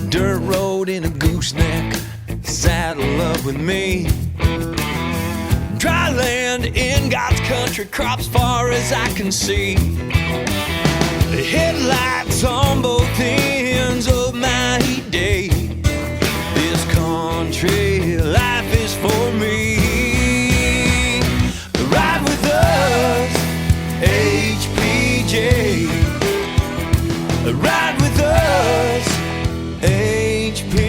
Dirt road in a gooseneck, saddle up with me. Dry land in God's country, crops far as I can see. The headlights on both ends of my heat day. This country life is for me. Ride with us, HPJ. Ride with us, HPJ.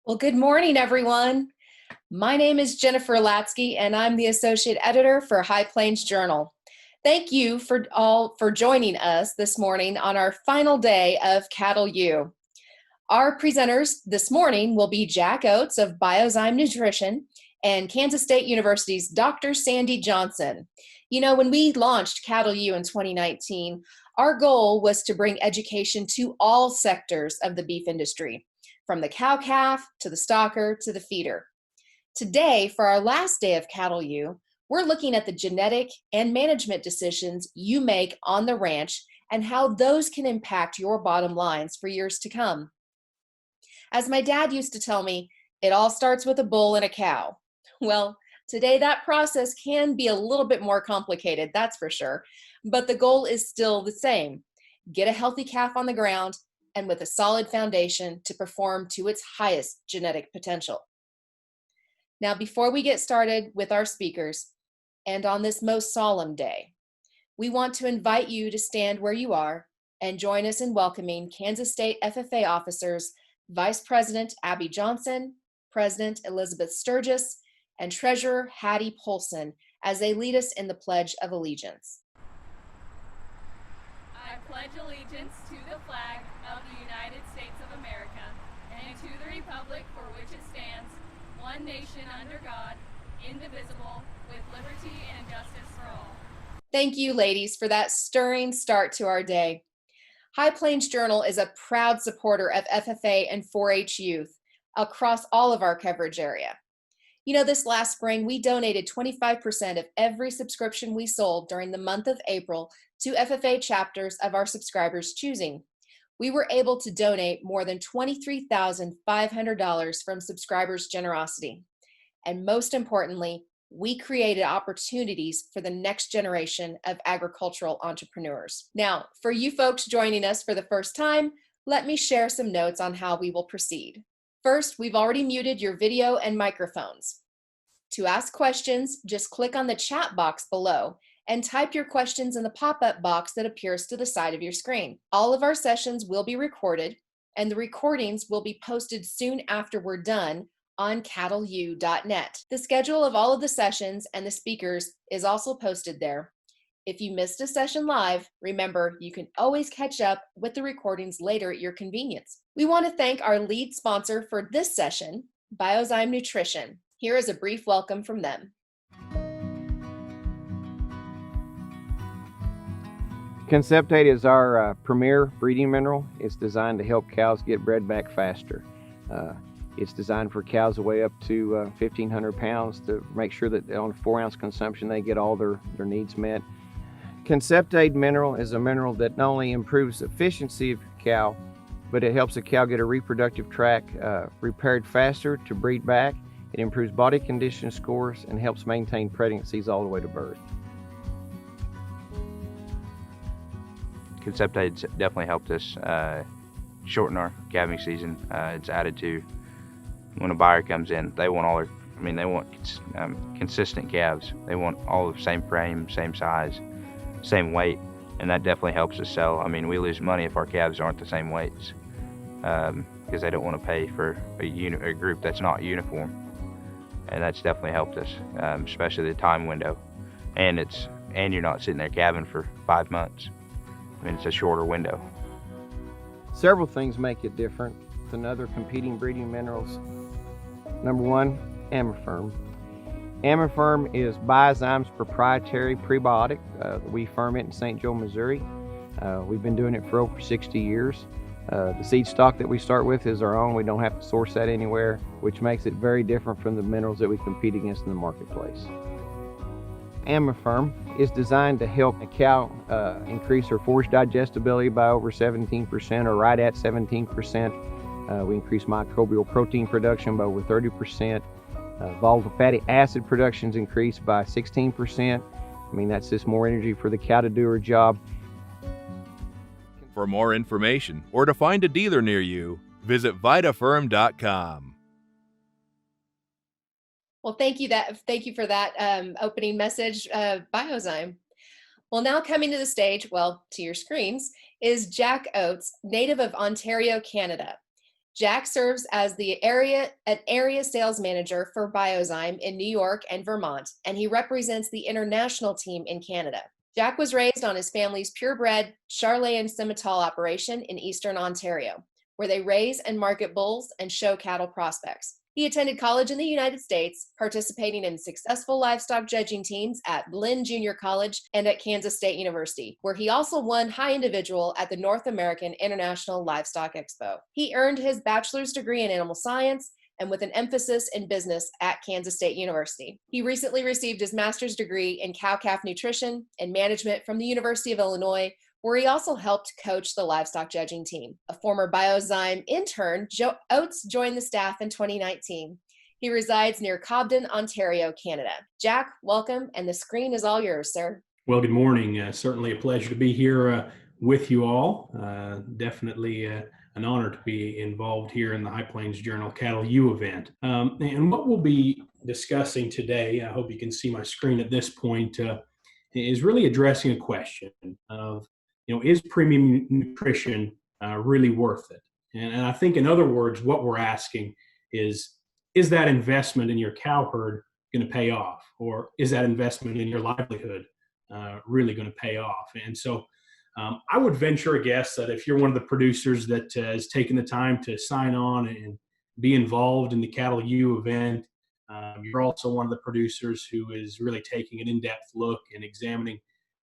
Well, good morning, everyone. My name is Jennifer Latsky, and I'm the Associate Editor for High Plains Journal. Thank you for joining us this morning on our final day of Cattle U. Our presenters this morning will be Jack Oates of Biozyme Nutrition and Kansas State University's Dr. Sandy Johnson. You know, when we launched Cattle U in 2019, our goal was to bring education to all sectors of the beef industry, from the cow-calf to the stalker to the feeder. Today, for our last day of Cattle U, we're looking at the genetic and management decisions you make on the ranch and how those can impact your bottom lines for years to come. As my dad used to tell me, it all starts with a bull and a cow. Well, today that process can be a little bit more complicated, that's for sure, but the goal is still the same. Get a healthy calf on the ground and with a solid foundation to perform to its highest genetic potential. Now, before we get started with our speakers, and on this most solemn day, we want to invite you to stand where you are and join us in welcoming Kansas State FFA officers, Vice President Abby Johnson, President Elizabeth Sturgis, and Treasurer Hattie Polson as they lead us in the Pledge of Allegiance. I pledge allegiance to the flag of the United States of America and to the republic for which it stands, one nation under God, indivisible, with liberty and justice for all. Thank you, ladies, for that stirring start to our day. High Plains Journal is a proud supporter of FFA and 4-H youth across all of our coverage area. You know, this last spring, we donated 25% of every subscription we sold during the month of April to FFA chapters of our subscribers' choosing. We were able to donate more than $23,500 from subscribers' generosity. And most importantly, we created opportunities for the next generation of agricultural entrepreneurs. Now, for you folks joining us for the first time, let me share some notes on how we will proceed. First, we've already muted your video and microphones. To ask questions, just click on the chat box below and type your questions in the pop-up box that appears to the side of your screen. All of our sessions will be recorded, and the recordings will be posted soon after we're done on cattleu.net. The schedule of all of the sessions and the speakers is also posted there. If you missed a session live, remember, you can always catch up with the recordings later at your convenience. We want to thank our lead sponsor for this session, Biozyme Nutrition. Here is a brief welcome from them. Conceptate is our premier breeding mineral. It's designed to help cows get bred back faster. It's designed for cows that weigh up to 1,500 pounds to make sure that on a 4-ounce consumption they get all their needs met. Conceptate mineral is a mineral that not only improves efficiency of the cow, but it helps the cow get a reproductive tract repaired faster to breed back. It improves body condition scores and helps maintain pregnancies all the way to birth. Conceptate's definitely helped us shorten our calving season. It's added to when a buyer comes in, they want they want consistent calves. They want all the same frame, same size, same weight, and that definitely helps us sell. I mean, we lose money if our calves aren't the same weights because they don't want to pay for a group that's not uniform, and that's definitely helped us, especially the time window. And you're not sitting there calving for 5 months. I mean, it's a shorter window. Several things make it different than other competing breeding minerals. Number one, AgriPrime. AgriPrime is Biozyme's proprietary prebiotic. We farm it in St. Joe, Missouri. We've been doing it for over 60 years. The seed stock that we start with is our own. We don't have to source that anywhere, which makes it very different from the minerals that we compete against in the marketplace. AgriPrime is designed to help a cow increase her forage digestibility by over 17% or right at 17%. We increase microbial protein production by over 30%. Volatile fatty acid production is increased by 16%. I mean, that's just more energy for the cow to do her job. For more information or to find a dealer near you, visit VitaFerm.com. Well, thank you for that opening message, Biozyme. Well, now coming to the stage, well, to your screens, is Jack Oates, native of Ontario, Canada. Jack serves as an area sales manager for Biozyme in New York and Vermont, and he represents the international team in Canada. Jack was raised on his family's purebred Charolais Simmental operation in Eastern Ontario, where they raise and market bulls and show cattle prospects. He attended college in the United States, participating in successful livestock judging teams at Blinn Junior College and at Kansas State University, where he also won high individual at the North American International Livestock Expo. He earned his bachelor's degree in animal science and with an emphasis in business at Kansas State University. He recently received his master's degree in cow-calf nutrition and management from the University of Illinois, where he also helped coach the livestock judging team. A former Biozyme intern, Oates joined the staff in 2019. He resides near Cobden, Ontario, Canada. Jack, welcome, and the screen is all yours, sir. Well, good morning. Certainly a pleasure to be here with you all. Definitely an honor to be involved here in the High Plains Journal Cattle U event. And what we'll be discussing today, I hope you can see my screen at this point, is really addressing a question of, is premium nutrition really worth it? And I think, in other words, what we're asking is that investment in your cow herd going to pay off? Or is that investment in your livelihood really going to pay off? And so I would venture a guess that if you're one of the producers that has taken the time to sign on and be involved in the Cattle U event, you're also one of the producers who is really taking an in-depth look and examining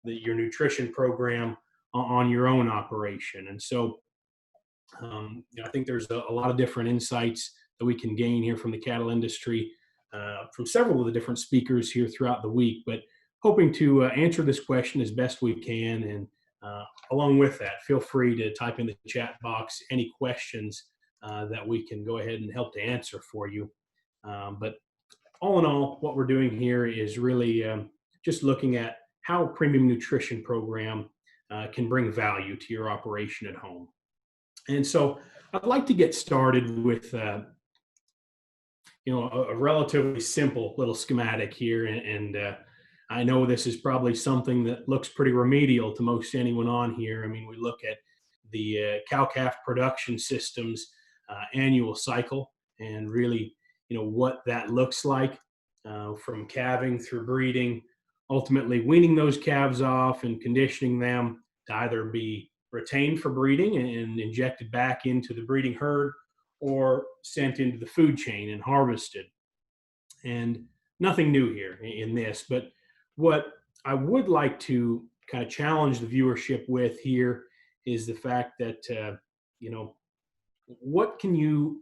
your nutrition program on your own operation. And so I think there's a lot of different insights that we can gain here from the cattle industry, from several of the different speakers here throughout the week, but hoping to answer this question as best we can. And along with that, feel free to type in the chat box any questions that we can go ahead and help to answer for you. But all in all, what we're doing here is really just looking at how a premium nutrition program can bring value to your operation at home. And so I'd like to get started with a relatively simple little schematic here. And I know this is probably something that looks pretty remedial to most anyone on here. I mean, we look at the cow-calf production system's annual cycle and really, what that looks like from calving through breeding, ultimately weaning those calves off and conditioning them to either be retained for breeding and injected back into the breeding herd or sent into the food chain and harvested. And nothing new here in this, but what I would like to kind of challenge the viewership with here is the fact that, what can you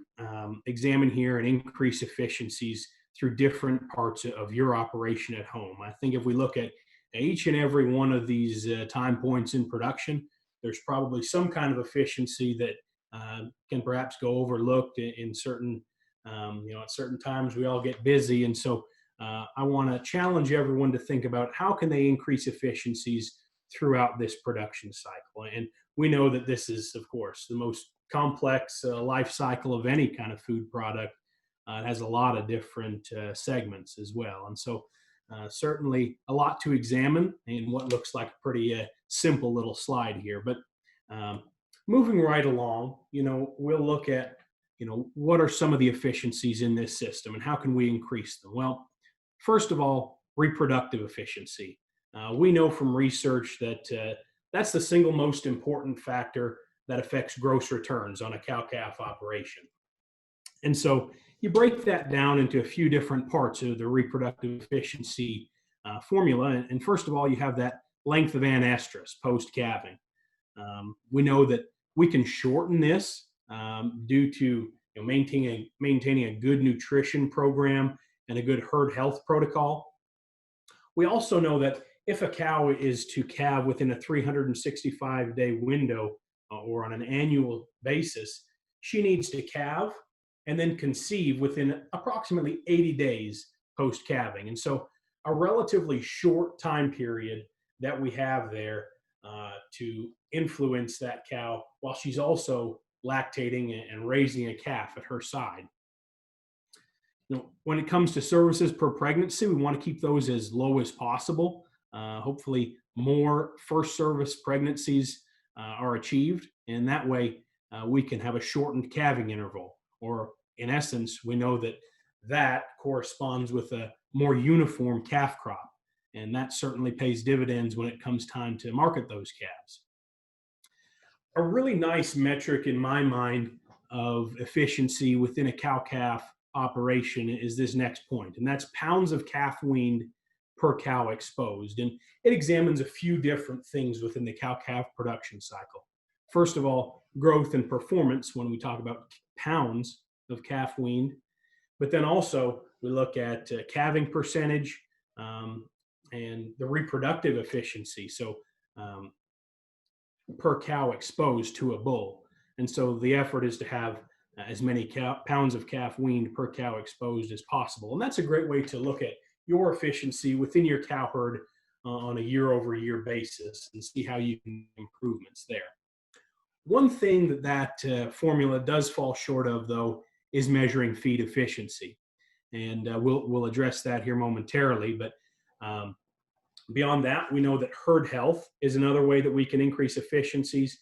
examine here and increase efficiencies through different parts of your operation at home? I think if we look at each and every one of these time points in production, there's probably some kind of efficiency that can perhaps go overlooked in certain, at certain times we all get busy. And so I want to challenge everyone to think about how can they increase efficiencies throughout this production cycle. And we know that this is, of course, the most complex life cycle of any kind of food product. It has a lot of different segments as well. And so certainly a lot to examine in what looks like a pretty simple little slide here. But moving right along, we'll look at, what are some of the efficiencies in this system and how can we increase them? Well, first of all, reproductive efficiency. We know from research that that's the single most important factor that affects gross returns on a cow-calf operation. And so you break that down into a few different parts of the reproductive efficiency formula. And first of all, you have that length of anestrus post-calving. We know that we can shorten this due to maintaining a good nutrition program and a good herd health protocol. We also know that if a cow is to calve within a 365-day window or on an annual basis, she needs to calve and then conceive within approximately 80 days post-calving. And so a relatively short time period that we have there to influence that cow while she's also lactating and raising a calf at her side. When it comes to services per pregnancy, we want to keep those as low as possible. Hopefully more first service pregnancies are achieved, and that way we can have a shortened calving interval, or in essence, we know that corresponds with a more uniform calf crop, and that certainly pays dividends when it comes time to market those calves. A really nice metric in my mind of efficiency within a cow-calf operation is this next point, and that's pounds of calf weaned per cow exposed. And it examines a few different things within the cow-calf production cycle. First of all, growth and performance when we talk about pounds of calf weaned, but then also we look at calving percentage and the reproductive efficiency, so per cow exposed to a bull. And so the effort is to have as many pounds of calf weaned per cow exposed as possible. And that's a great way to look at your efficiency within your cow herd on a year-over-year basis and see how you can make improvements there. One thing that formula does fall short of, though, is measuring feed efficiency. And we'll address that here momentarily. But beyond that, we know that herd health is another way that we can increase efficiencies.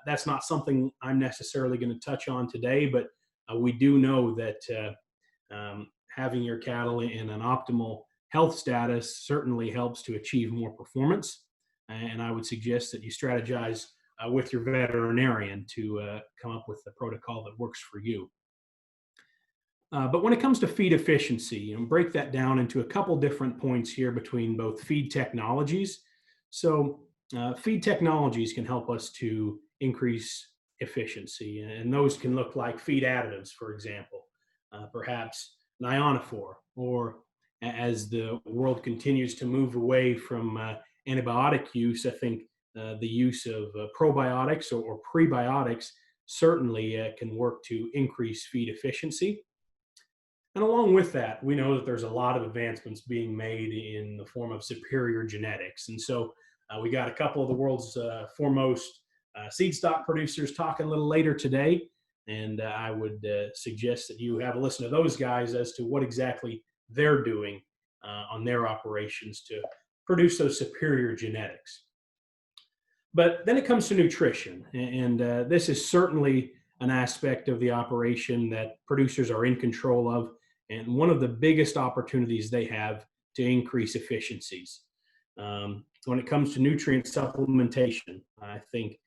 That's not something I'm necessarily going to touch on today, but we do know that having your cattle in an optimal health status certainly helps to achieve more performance. And I would suggest that you strategize with your veterinarian to come up with the protocol that works for you. But when it comes to feed efficiency, break that down into a couple different points here between both feed technologies. So feed technologies can help us to increase efficiency, and those can look like feed additives, for example, perhaps an ionophore, or as the world continues to move away from antibiotic use, I think the use of probiotics or prebiotics certainly can work to increase feed efficiency. And along with that, we know that there's a lot of advancements being made in the form of superior genetics. And so we got a couple of the world's foremost seed stock producers talking a little later today. And I would suggest that you have a listen to those guys as to what exactly they're doing on their operations to produce those superior genetics. But then it comes to nutrition. And this is certainly an aspect of the operation that producers are in control of, and one of the biggest opportunities they have to increase efficiencies. When it comes to nutrient supplementation, I think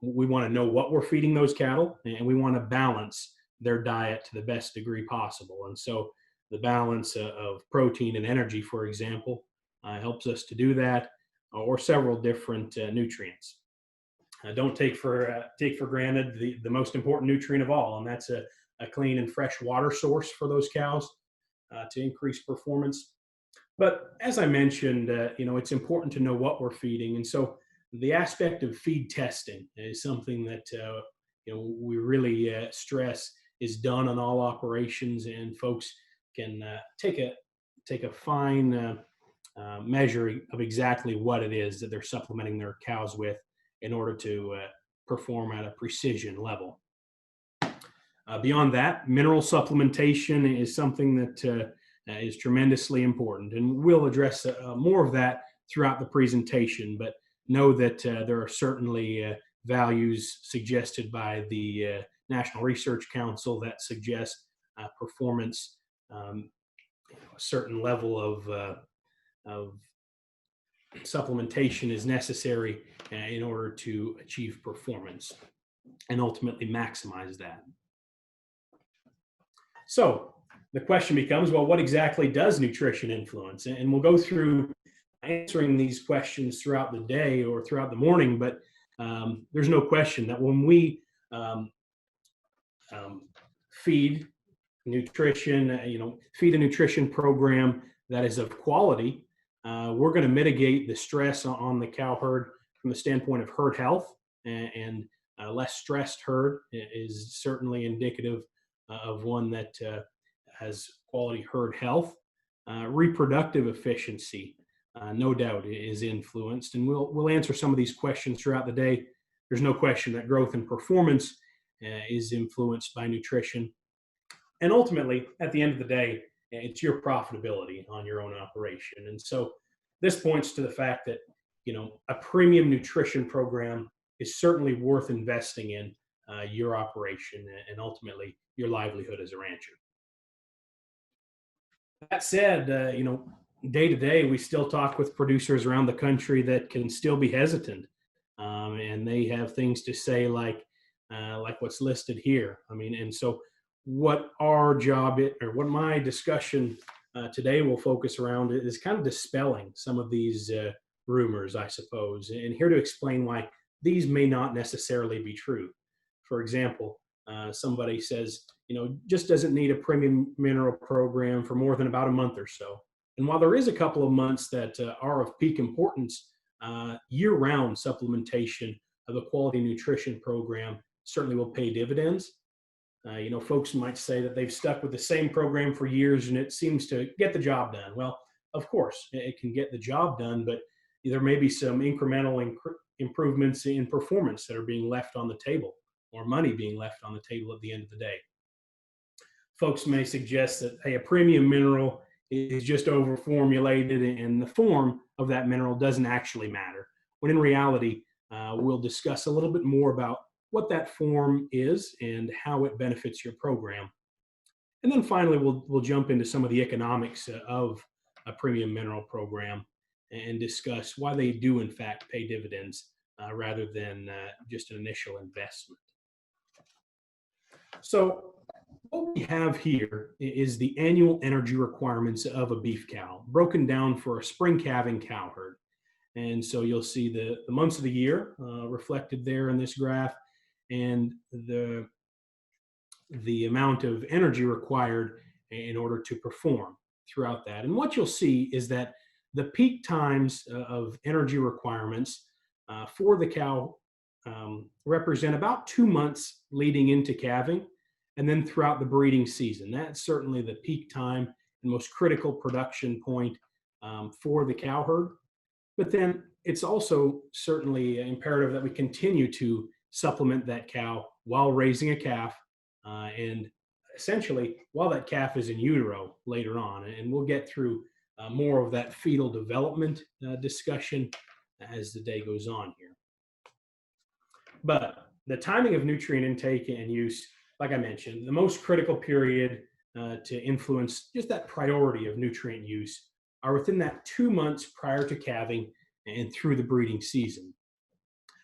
we want to know what we're feeding those cattle, and we want to balance their diet to the best degree possible. And so the balance of protein and energy, for example, helps us to do that, or several different nutrients. Don't take for granted the most important nutrient of all, and that's a clean and fresh water source for those cows to increase performance. But as I mentioned, it's important to know what we're feeding, and so the aspect of feed testing is something that we really stress is done on all operations, and folks can take a fine measure of exactly what it is that they're supplementing their cows with in order to perform at a precision level. Beyond that, mineral supplementation is something that is tremendously important, and we'll address more of that throughout the presentation, but know that there are certainly values suggested by the National Research Council that suggest performance, a certain level of supplementation is necessary in order to achieve performance and ultimately maximize that. So the question becomes, well, what exactly does nutrition influence? And we'll go through answering these questions throughout the day or throughout the morning, but there's no question that when we feed nutrition, feed a nutrition program that is of quality, We're going to mitigate the stress on the cow herd from the standpoint of herd health, and less stressed herd is certainly indicative of one that has quality herd health. Reproductive efficiency, no doubt, is influenced, and we'll answer some of these questions throughout the day. There's no question that growth and performance is influenced by nutrition, and ultimately, at the end of the day, it's your profitability on your own operation. And so this points to the fact that, a premium nutrition program is certainly worth investing in your operation and ultimately your livelihood as a rancher. That said, day to day, we still talk with producers around the country that can still be hesitant. And they have things to say like what's listed here. And so what our job or what my discussion today will focus around is kind of dispelling some of these rumors, I suppose, and here to explain why these may not necessarily be true. For example, somebody says, just doesn't need a premium mineral program for more than about a month or so. And while there is a couple of months that are of peak importance, year-round supplementation of a quality nutrition program certainly will pay dividends. Folks might say that they've stuck with the same program for years and it seems to get the job done. Well, of course, it can get the job done, but there may be some incremental improvements in performance that are being left on the table, or money being left on the table at the end of the day. Folks may suggest that, hey, a premium mineral is just over-formulated and the form of that mineral doesn't actually matter, when in reality, we'll discuss a little bit more about what that form is and how it benefits your program. And then finally, we'll jump into some of the economics of a premium mineral program and discuss why they do in fact pay dividends rather than just an initial investment. So what we have here is the annual energy requirements of a beef cow, broken down for a spring calving cow herd. And so you'll see the months of the year reflected there in this graph, and the amount of energy required in order to perform throughout that. And what you'll see is that the peak times of energy requirements for the cow represent about 2 months leading into calving, and then throughout the breeding season. That's certainly the peak time and most critical production point for the cow herd. But then it's also certainly imperative that we continue to supplement that cow while raising a calf and essentially while that calf is in utero later on. And we'll get through more of that fetal development discussion as the day goes on here. But the timing of nutrient intake and use, like I mentioned, the most critical period to influence just that priority of nutrient use are within that 2 months prior to calving and through the breeding season.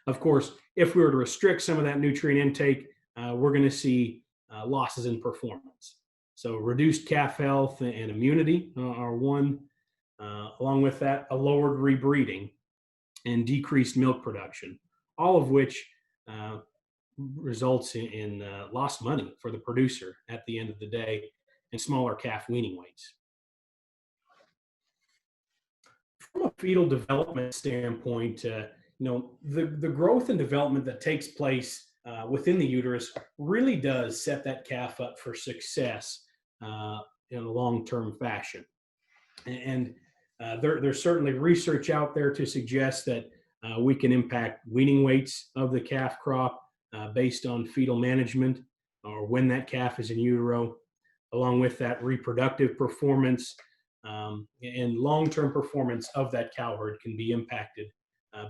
Of course, if we were to restrict some of that nutrient intake, we're going to see losses in performance. So reduced calf health and immunity are one. Along with that, a lowered rebreeding and decreased milk production, all of which results in lost money for the producer at the end of the day and smaller calf weaning weights. From a fetal development standpoint, the growth and development that takes place within the uterus really does set that calf up for success in a long-term fashion. And there's certainly research out there to suggest that we can impact weaning weights of the calf crop based on fetal management or when that calf is in utero, along with that reproductive performance and long-term performance of that cow herd can be impacted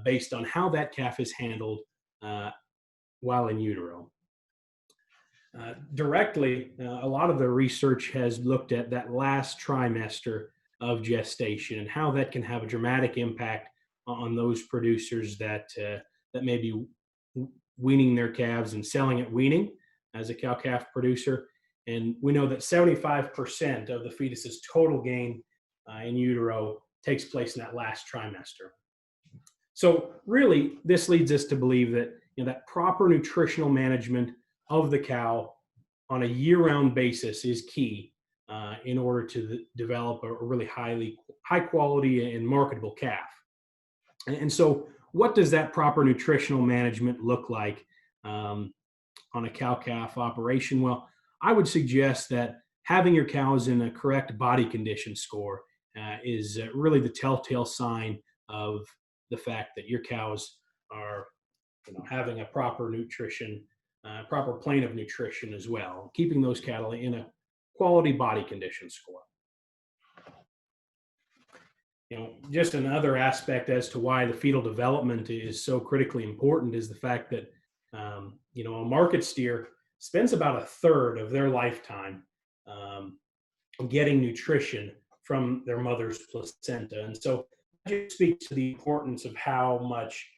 based on how that calf is handled while in utero. Directly, a lot of the research has looked at that last trimester of gestation and how that can have a dramatic impact on those producers that may be weaning their calves and selling at weaning as a cow-calf producer. And we know that 75% of the fetus's total gain in utero takes place in that last trimester. So really, this leads us to believe that that proper nutritional management of the cow on a year-round basis is key in order to develop a really highly high quality and marketable calf. And so what does that proper nutritional management look like on a cow-calf operation? Well, I would suggest that having your cows in a correct body condition score is really the telltale sign of the fact that your cows are having a proper nutrition, proper plane of nutrition as well, keeping those cattle in a quality body condition score. Just another aspect as to why the fetal development is so critically important is the fact that, a market steer spends about a third of their lifetime getting nutrition from their mother's placenta. And so that just speaks to the importance of how much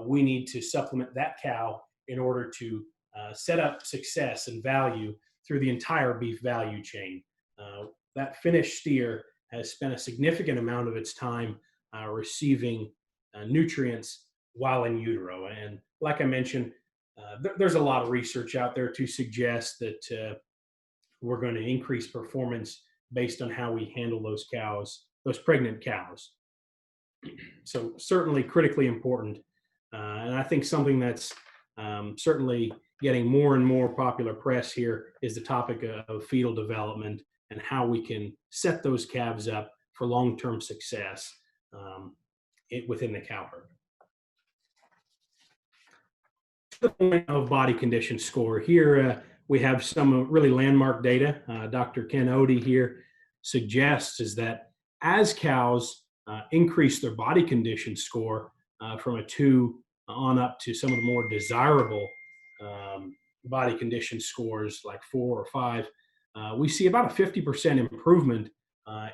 we need to supplement that cow in order to set up success and value through the entire beef value chain. That finished steer has spent a significant amount of its time receiving nutrients while in utero. And like I mentioned, there's a lot of research out there to suggest that we're going to increase performance based on how we handle those cows, those pregnant cows. So certainly critically important. And I think something that's certainly getting more and more popular press here is the topic of fetal development and how we can set those calves up for long-term success within the cow herd. To the point of body condition score, here we have some really landmark data. Dr. Ken Oattes here suggests is that as cows increase their body condition score from a 2 on up to some of the more desirable body condition scores like 4 or 5, we see about a 50% improvement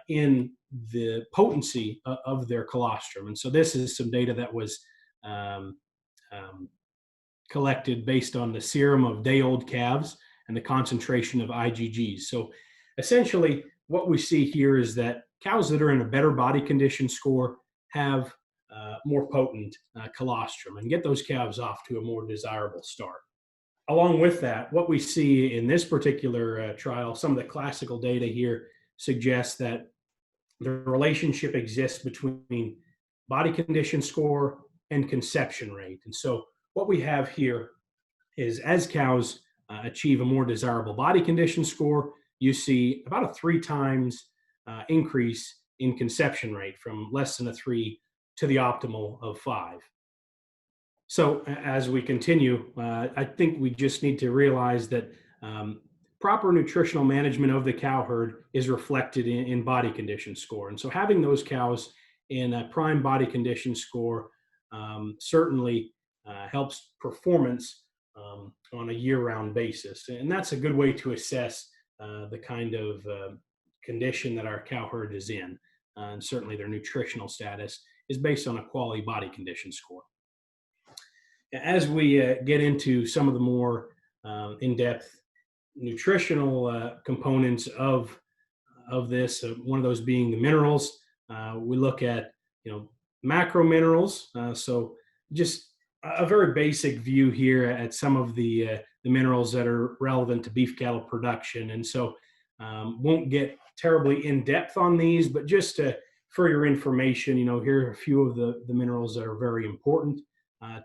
in the potency of their colostrum. And so this is some data that was collected based on the serum of day-old calves and the concentration of IgGs. So essentially what we see here is that cows that are in a better body condition score have more potent colostrum and get those calves off to a more desirable start. Along with that, what we see in this particular trial, some of the classical data here suggests that the relationship exists between body condition score and conception rate. And so what we have here is as cows achieve a more desirable body condition score, you see about a 3 times increase in conception rate from less than a 3 to the optimal of 5. So as we continue, I think we just need to realize that proper nutritional management of the cow herd is reflected in body condition score. And so having those cows in a prime body condition score certainly helps performance on a year-round basis. And that's a good way to assess the kind of condition that our cow herd is in. And certainly their nutritional status is based on a quality body condition score. As we get into some of the more in-depth nutritional components of this, one of those being the minerals, we look at macro minerals. So just a very basic view here at some of the minerals that are relevant to beef cattle production. And so won't get terribly in depth on these, but just for your information, here are a few of the minerals that are very important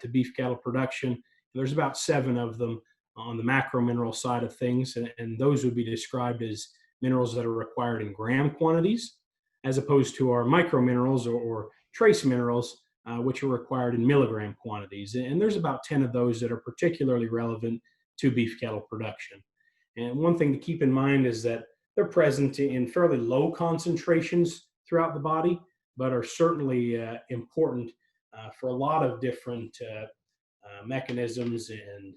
to beef cattle production. There's about 7 of them on the macro mineral side of things, and those would be described as minerals that are required in gram quantities, as opposed to our micro minerals or trace minerals, which are required in milligram quantities. And there's about 10 of those that are particularly relevant to beef cattle production. And one thing to keep in mind is that they're present in fairly low concentrations throughout the body, but are certainly important for a lot of different mechanisms and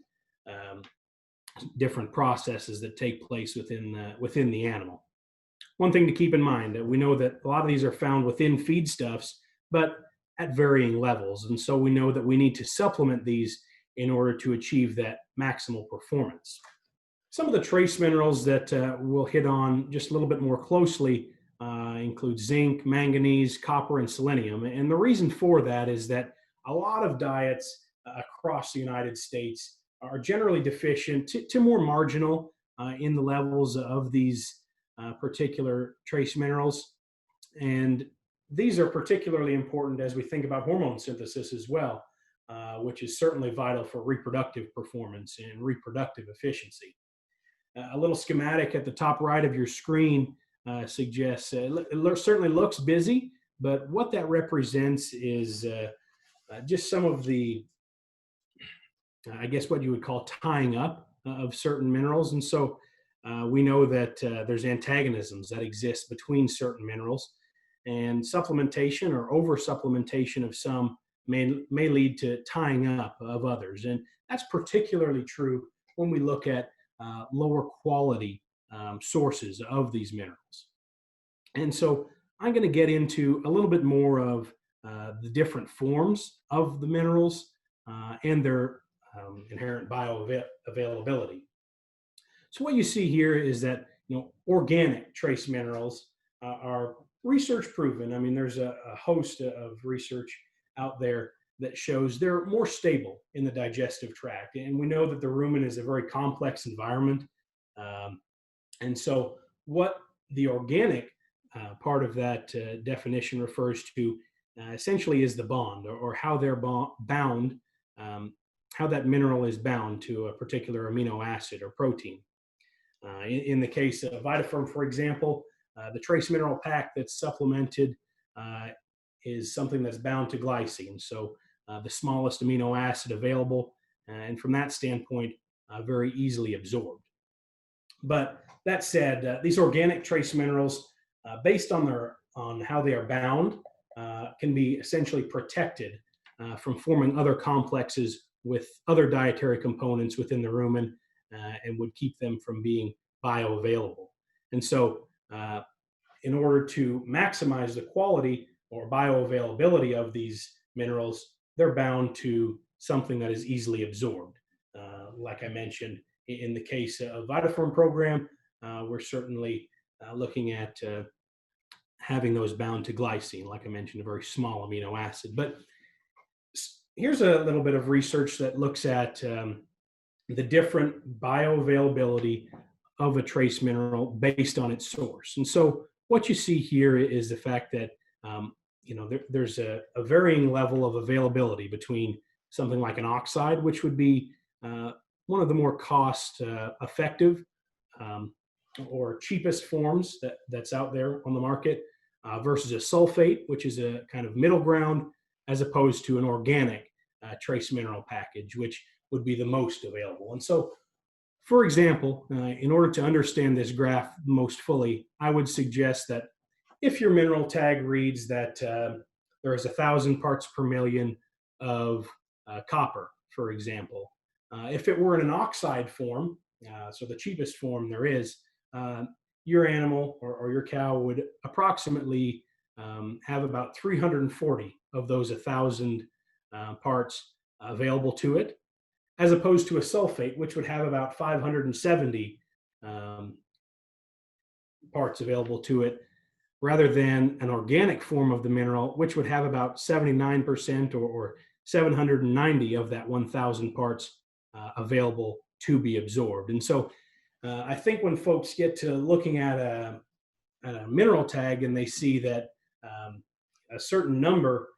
different processes that take place within the animal. One thing to keep in mind, that we know that a lot of these are found within feedstuffs, but at varying levels. And so we know that we need to supplement these in order to achieve that maximal performance. Some of the trace minerals that we'll hit on just a little bit more closely include zinc, manganese, copper, and selenium. And the reason for that is that a lot of diets across the United States are generally deficient to more marginal in the levels of these particular trace minerals. And these are particularly important as we think about hormone synthesis as well, which is certainly vital for reproductive performance and reproductive efficiency. A little schematic at the top right of your screen suggests it certainly looks busy, but what that represents is just some of the, I guess what you would call tying up of certain minerals. And so we know that there's antagonisms that exist between certain minerals, and supplementation or over supplementation of some may lead to tying up of others. And that's particularly true when we look at lower quality sources of these minerals. And so I'm going to get into a little bit more of the different forms of the minerals and their inherent bioavailability. So what you see here is that, organic trace minerals are research proven. I mean, there's a host of research out there that shows they're more stable in the digestive tract. And we know that the rumen is a very complex environment. And so what the organic part of that definition refers to essentially is the bond, or how they're bound, how that mineral is bound to a particular amino acid or protein. In the case of VitFerm, for example, the trace mineral pack that's supplemented is something that's bound to glycine. So the smallest amino acid available, and from that standpoint, very easily absorbed. But that said, these organic trace minerals, based on how they are bound, can be essentially protected from forming other complexes with other dietary components within the rumen, and would keep them from being bioavailable. And so in order to maximize the quality or bioavailability of these minerals, they're bound to something that is easily absorbed. Like I mentioned, in the case of VitFerm program, we're certainly looking at having those bound to glycine, like I mentioned, a very small amino acid. But here's a little bit of research that looks at the different bioavailability of a trace mineral based on its source. And so what you see here is the fact that there's a varying level of availability between something like an oxide, which would be one of the more cost effective or cheapest forms that's out there on the market, versus a sulfate, which is a kind of middle ground, as opposed to an organic trace mineral package, which would be the most available. And so, for example, in order to understand this graph most fully, I would suggest that if your mineral tag reads that there is 1,000 parts per million of copper, for example, if it were in an oxide form, so the cheapest form there is, your animal or your cow would approximately have about 340 of those 1,000 parts available to it, as opposed to a sulfate, which would have about 570 parts available to it, rather than an organic form of the mineral, which would have about 79% or 790 of that 1,000 parts available to be absorbed. And so I think when folks get to looking at a mineral tag and they see that a certain number,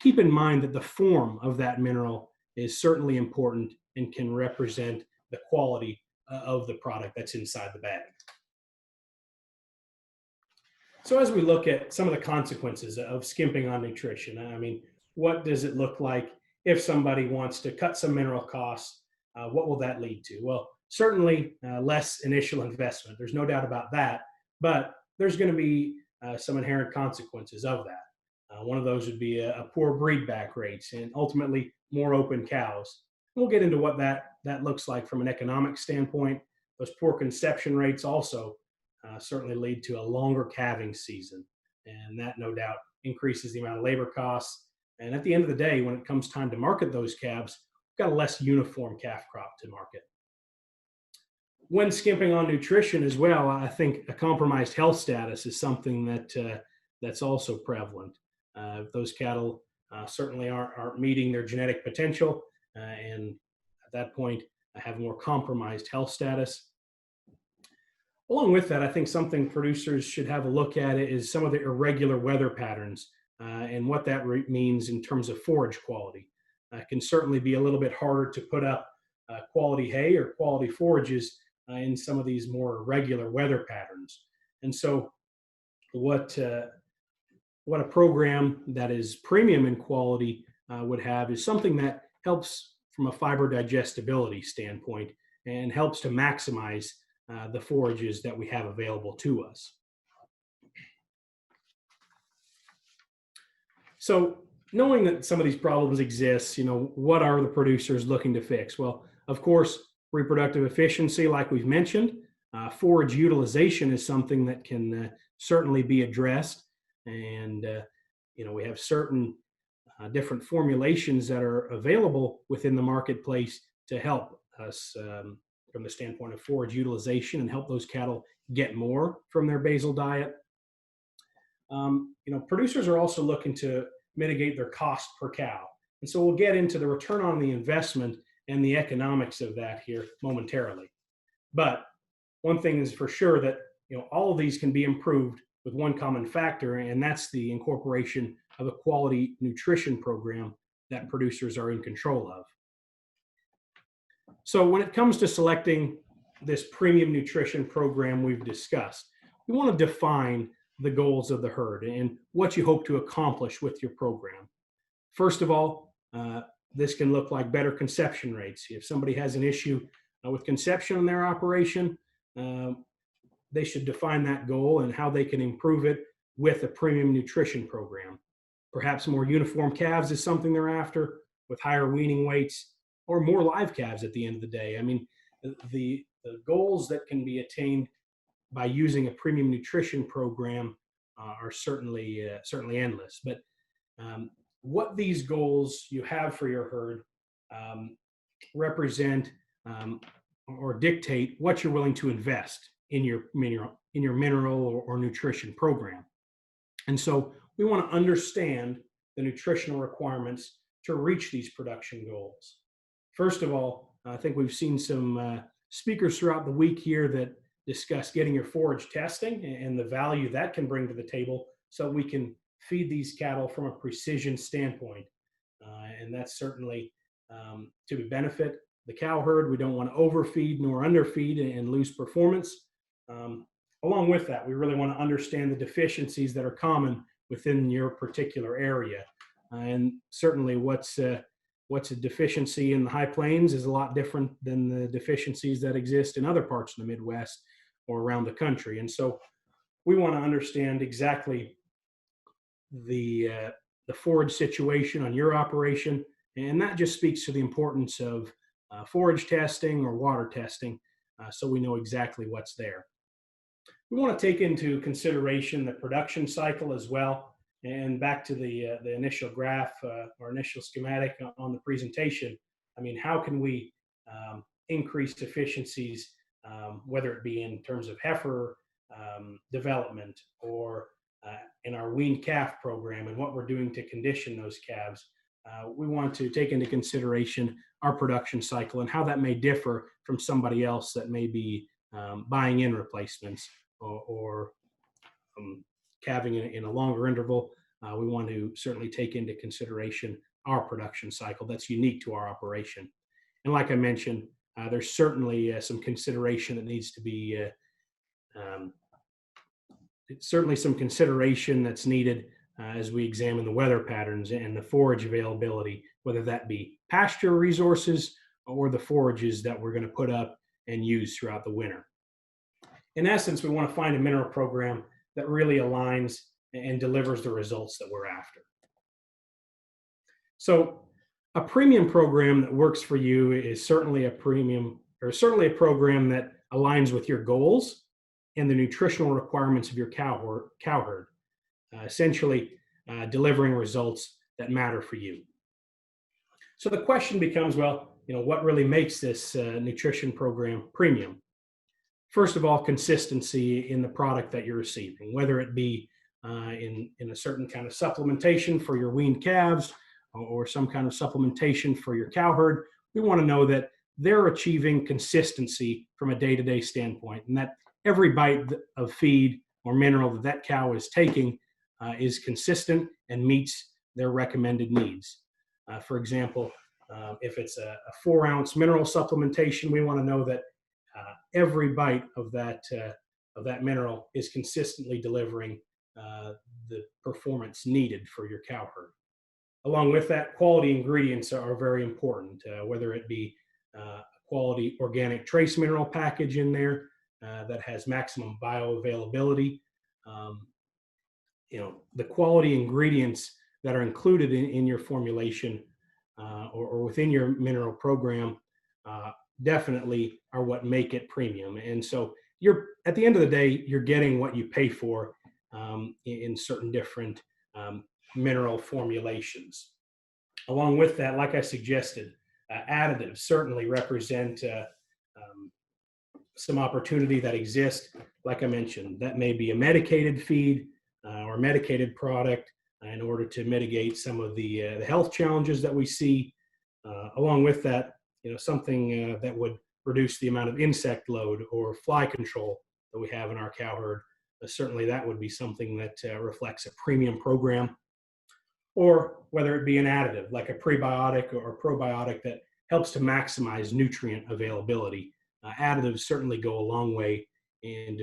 keep in mind that the form of that mineral is certainly important and can represent the quality of the product that's inside the bag. So as we look at some of the consequences of skimping on nutrition, I mean, what does it look like if somebody wants to cut some mineral costs? What will that lead to? Well, certainly less initial investment. There's no doubt about that, but there's going to be some inherent consequences of that. One of those would be a poor breed back rates and ultimately more open cows. We'll get into what that looks like from an economic standpoint. Those poor conception rates also certainly lead to a longer calving season, and that no doubt increases the amount of labor costs. And at the end of the day, when it comes time to market those calves, we've got a less uniform calf crop to market. When skimping on nutrition as well, I think a compromised health status is something that's also prevalent. Those cattle certainly aren't meeting their genetic potential, and at that point have more compromised health status. Along with that, I think something producers should have a look at it is some of the irregular weather patterns and what that means in terms of forage quality. It can certainly be a little bit harder to put up quality hay or quality forages in some of these more irregular weather patterns. And so what a program that is premium in quality would have is something that helps from a fiber digestibility standpoint and helps to maximize the forages that we have available to us. So knowing that some of these problems exist, what are the producers looking to fix? Well, of course, reproductive efficiency, like we've mentioned. Forage utilization is something that can certainly be addressed. And, we have certain different formulations that are available within the marketplace to help us from the standpoint of forage utilization and help those cattle get more from their basal diet. Producers are also looking to mitigate their cost per cow. And so we'll get into the return on the investment and the economics of that here momentarily. But one thing is for sure that all of these can be improved with one common factor, and that's the incorporation of a quality nutrition program that producers are in control of. So when it comes to selecting this premium nutrition program we've discussed, we want to define the goals of the herd and what you hope to accomplish with your program. First of all, this can look like better conception rates. If somebody has an issue with conception in their operation, they should define that goal and how they can improve it with a premium nutrition program. Perhaps more uniform calves is something they're after, with higher weaning weights, or more live calves at the end of the day. I mean, the goals that can be attained by using a premium nutrition program are certainly endless. But what these goals you have for your herd represent or dictate what you're willing to invest in your mineral or nutrition program. And so we want to understand the nutritional requirements to reach these production goals. First of all, I think we've seen some speakers throughout the week here that discuss getting your forage testing and the value that can bring to the table so we can feed these cattle from a precision standpoint. And that's certainly to benefit the cow herd. We don't want to overfeed nor underfeed and lose performance. Along with that, we really want to understand the deficiencies that are common within your particular area. And certainly what's a deficiency in the high plains is a lot different than the deficiencies that exist in other parts of the Midwest or around the country. And so we want to understand exactly the forage situation on your operation. And that just speaks to the importance of forage testing or water testing so we know exactly what's there. We want to take into consideration the production cycle as well. And back to the initial graph or initial schematic on the presentation, I mean, how can we increase efficiencies, whether it be in terms of heifer development or in our weaned calf program and what we're doing to condition those calves. We want to take into consideration our production cycle and how that may differ from somebody else that may be buying in replacements or calving in a longer interval. We want to certainly take into consideration our production cycle that's unique to our operation. And like I mentioned, there's certainly some consideration that needs to be, certainly some consideration that's needed as we examine the weather patterns and the forage availability, whether that be pasture resources or the forages that we're going to put up and use throughout the winter. In essence, we want to find a mineral program that really aligns and delivers the results that we're after. So a premium program that works for you is certainly a premium, or certainly a program that aligns with your goals and the nutritional requirements of your cow herd, essentially delivering results that matter for you. So the question becomes, well, what really makes this nutrition program premium? First of all, consistency in the product that you're receiving, whether it be in a certain kind of supplementation for your weaned calves or some kind of supplementation for your cow herd. We want to know that they're achieving consistency from a day-to-day standpoint, and that every bite of feed or mineral that cow is taking is consistent and meets their recommended needs. For example, if it's a 4-ounce mineral supplementation, we want to know that every bite of that mineral is consistently delivering the performance needed for your cow herd. Along with that, quality ingredients are very important, whether it be quality organic trace mineral package in there that has maximum bioavailability. The quality ingredients that are included in your formulation or within your mineral program definitely are what make it premium. And so you're, at the end of the day, you're getting what you pay for in certain different mineral formulations. Along with that, like I suggested, additives certainly represent some opportunity that exists. Like I mentioned, that may be a medicated feed or medicated product in order to mitigate some of the health challenges that we see. Along with that, something that would reduce the amount of insect load or fly control that we have in our cow herd. Certainly that would be something that reflects a premium program. Or whether it be an additive like a prebiotic or probiotic that helps to maximize nutrient availability. Additives certainly go a long way in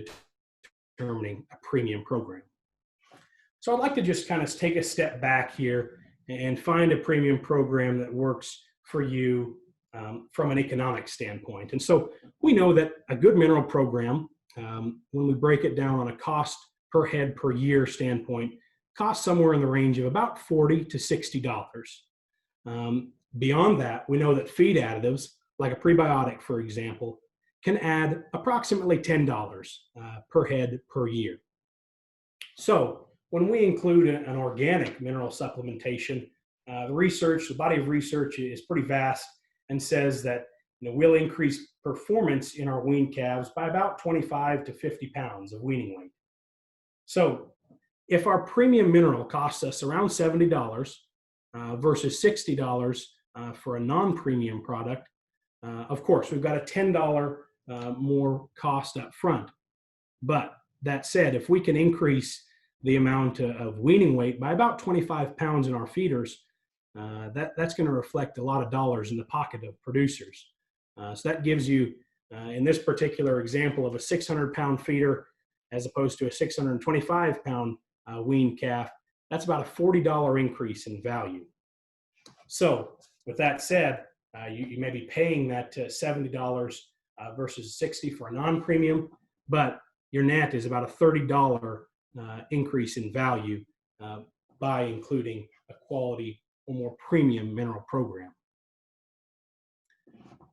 determining a premium program. So I'd like to just kind of take a step back here and find a premium program that works for you from an economic standpoint. And so we know that a good mineral program, when we break it down on a cost per head per year standpoint, costs somewhere in the range of about $40 to $60. Beyond that, we know that feed additives, like a prebiotic, for example, can add approximately $10 per head per year. So when we include an organic mineral supplementation, the body of research is pretty vast and says that we'll increase performance in our weaned calves by about 25 to 50 pounds of weaning weight. So if our premium mineral costs us around $70 versus $60 for a non-premium product, of course, we've got a $10 more cost up front. But that said, if we can increase the amount of weaning weight by about 25 pounds in our feeders, that's going to reflect a lot of dollars in the pocket of producers. So that gives you, in this particular example of a 600-pound feeder as opposed to a 625-pound weaned calf, that's about a $40 increase in value. So with that said, you may be paying that $70 versus $60 for a non-premium, but your net is about a $30 increase in value by including a quality or more premium mineral program.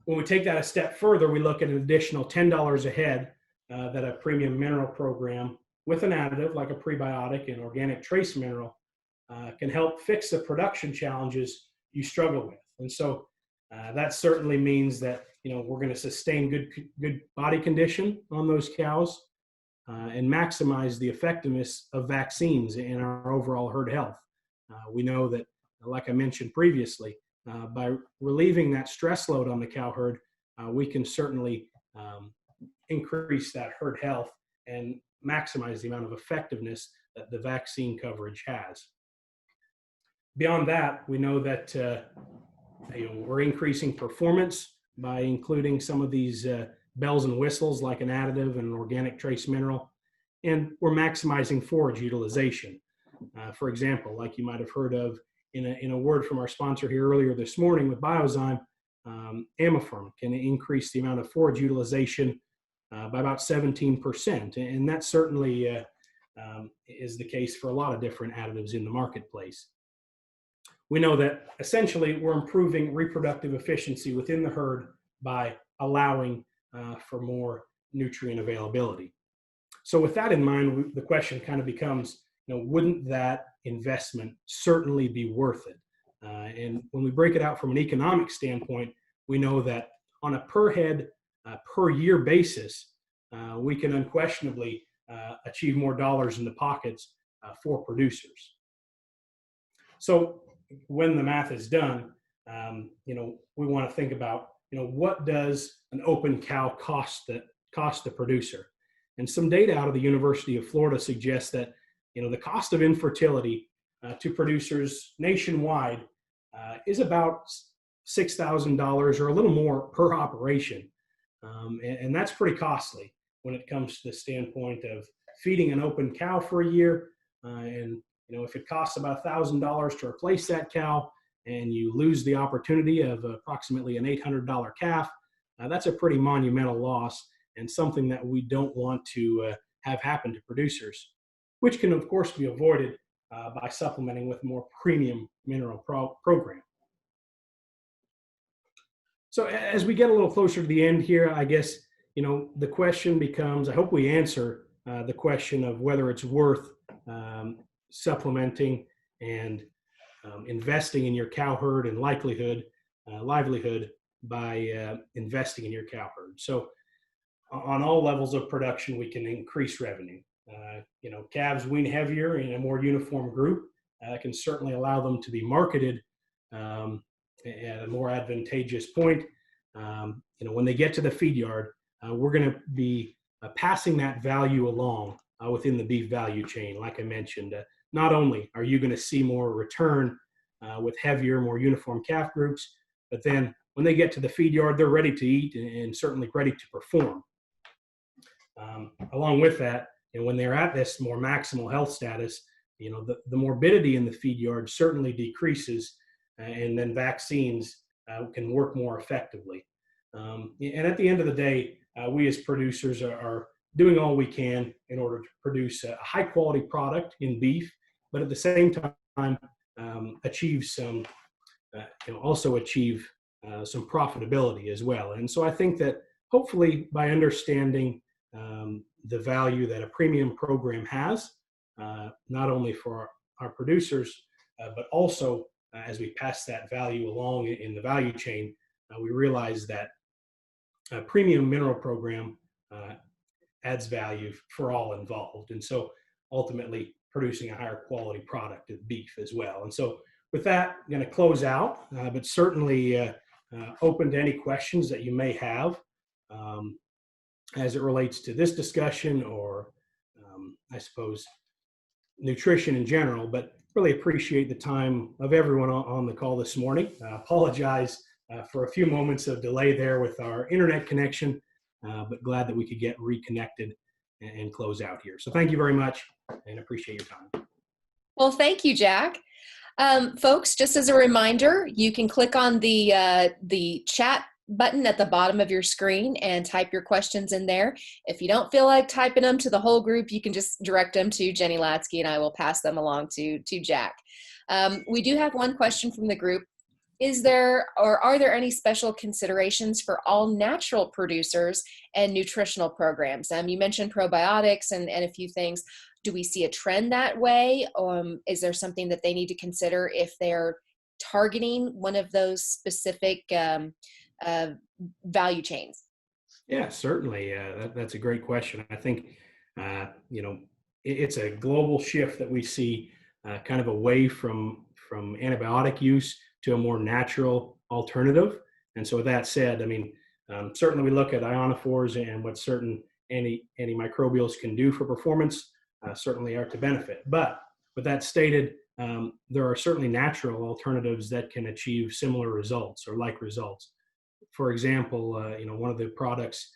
When we take that a step further, we look at an additional $10 a head that a premium mineral program with an additive like a prebiotic and organic trace mineral can help fix the production challenges you struggle with. And so that certainly means that we're going to sustain good body condition on those cows and maximize the effectiveness of vaccines in our overall herd health. We know that, like I mentioned previously, by relieving that stress load on the cow herd, we can certainly increase that herd health and maximize the amount of effectiveness that the vaccine coverage has. Beyond that, we know that we're increasing performance by including some of these bells and whistles like an additive and an organic trace mineral, and we're maximizing forage utilization. For example, like you might have heard of in a word from our sponsor here earlier this morning with Biozyme, Amiferm can increase the amount of forage utilization by about 17%, and that certainly is the case for a lot of different additives in the marketplace. We know that essentially we're improving reproductive efficiency within the herd by allowing for more nutrient availability. So with that in mind, the question kind of becomes, wouldn't that investment certainly be worth it? And when we break it out from an economic standpoint, we know that on a per head, per year basis, we can unquestionably achieve more dollars in the pockets for producers. So when the math is done, we want to think about, what does an open cow cost the producer? And some data out of the University of Florida suggests that, the cost of infertility to producers nationwide is about $6,000 or a little more per operation. And that's pretty costly when it comes to the standpoint of feeding an open cow for a year. And if it costs about $1,000 to replace that cow and you lose the opportunity of approximately an $800 calf, that's a pretty monumental loss and something that we don't want to have happen to producers, which can of course be avoided by supplementing with a more premium mineral program. So as we get a little closer to the end here, I guess, the question becomes, I hope we answer the question of whether it's worth supplementing and investing in your cow herd and livelihood by investing in your cow herd. So on all levels of production, we can increase revenue. Calves wean heavier in a more uniform group. Can certainly allow them to be marketed at a more advantageous point. When they get to the feed yard, we're going to be passing that value along within the beef value chain. Like I mentioned, not only are you going to see more return with heavier, more uniform calf groups, but then when they get to the feed yard, they're ready to eat and certainly ready to perform. Along with that, when they're at this more maximal health status, the morbidity in the feed yard certainly decreases, and then vaccines can work more effectively. And at the end of the day, we as producers are doing all we can in order to produce a high quality product in beef, but at the same time achieve some profitability as well. And so I think that hopefully by understanding the value that a premium program has, not only for our producers, but also as we pass that value along in the value chain, we realize that a premium mineral program adds value for all involved. And so ultimately producing a higher quality product of beef as well. And so with that, I'm going to close out, but certainly open to any questions that you may have as it relates to this discussion or I suppose nutrition in general, but really appreciate the time of everyone on the call this morning. Apologize for a few moments of delay there with our internet connection, but glad that we could get reconnected and close out here. So thank you very much and appreciate your time. Well, thank you, Jack. Folks, just as a reminder, you can click on the chat button at the bottom of your screen and type your questions in there. If you don't feel like typing them to the whole group, you can just direct them to Jenny Latsky and I will pass them along to Jack. We do have one question from the group. Is there or are there any special considerations for all natural producers and nutritional programs? You mentioned probiotics and a few things. Do we see a trend that way? Is there something that they need to consider if they're targeting one of those specific value chains? Yeah, certainly. That's a great question. I think, it's a global shift that we see kind of away from antibiotic use to a more natural alternative. And so with that said, certainly we look at ionophores and what certain antimicrobials can do for performance, certainly are to benefit. But with that stated, there are certainly natural alternatives that can achieve similar results or like results. For example, one of the products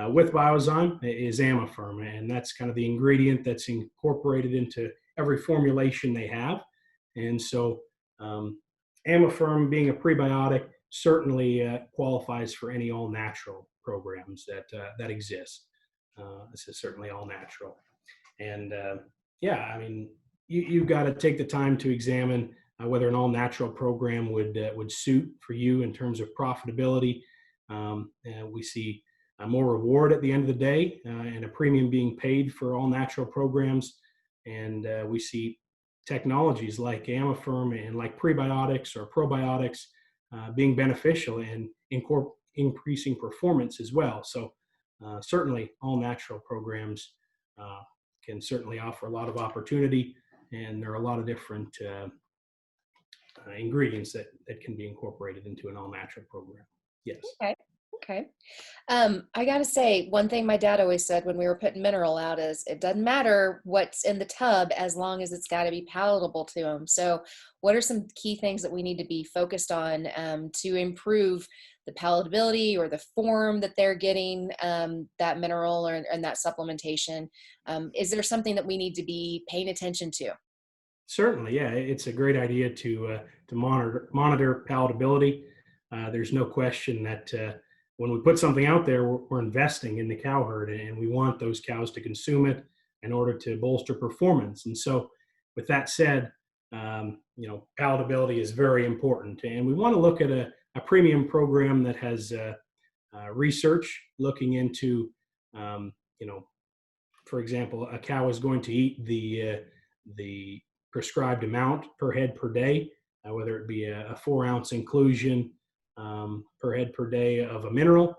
with Biozyme is AmFerm, and that's kind of the ingredient that's incorporated into every formulation they have. And so AmFerm, being a prebiotic, certainly qualifies for any all-natural programs that exist. This is certainly all natural. And you've got to take the time to examine whether an all-natural program would suit for you in terms of profitability. We see more reward at the end of the day and a premium being paid for all-natural programs. And we see technologies like AmFerm and like prebiotics or probiotics being beneficial and increasing performance as well. So certainly all-natural programs can certainly offer a lot of opportunity, and there are a lot of different ingredients that can be incorporated into an all-natural program. Yes. Okay. Okay. I got to say, one thing my dad always said when we were putting mineral out is it doesn't matter what's in the tub as long as it's got to be palatable to them. So what are some key things that we need to be focused on to improve the palatability or the form that they're getting that mineral and that supplementation? Is there something that we need to be paying attention to? Certainly, yeah, it's a great idea to monitor palatability. There's no question that when we put something out there, we're investing in the cow herd, and we want those cows to consume it in order to bolster performance. And so, with that said, palatability is very important, and we want to look at a premium program that has research looking into, for example, a cow is going to eat the prescribed amount per head per day, whether it be a 4-ounce inclusion per head per day of a mineral.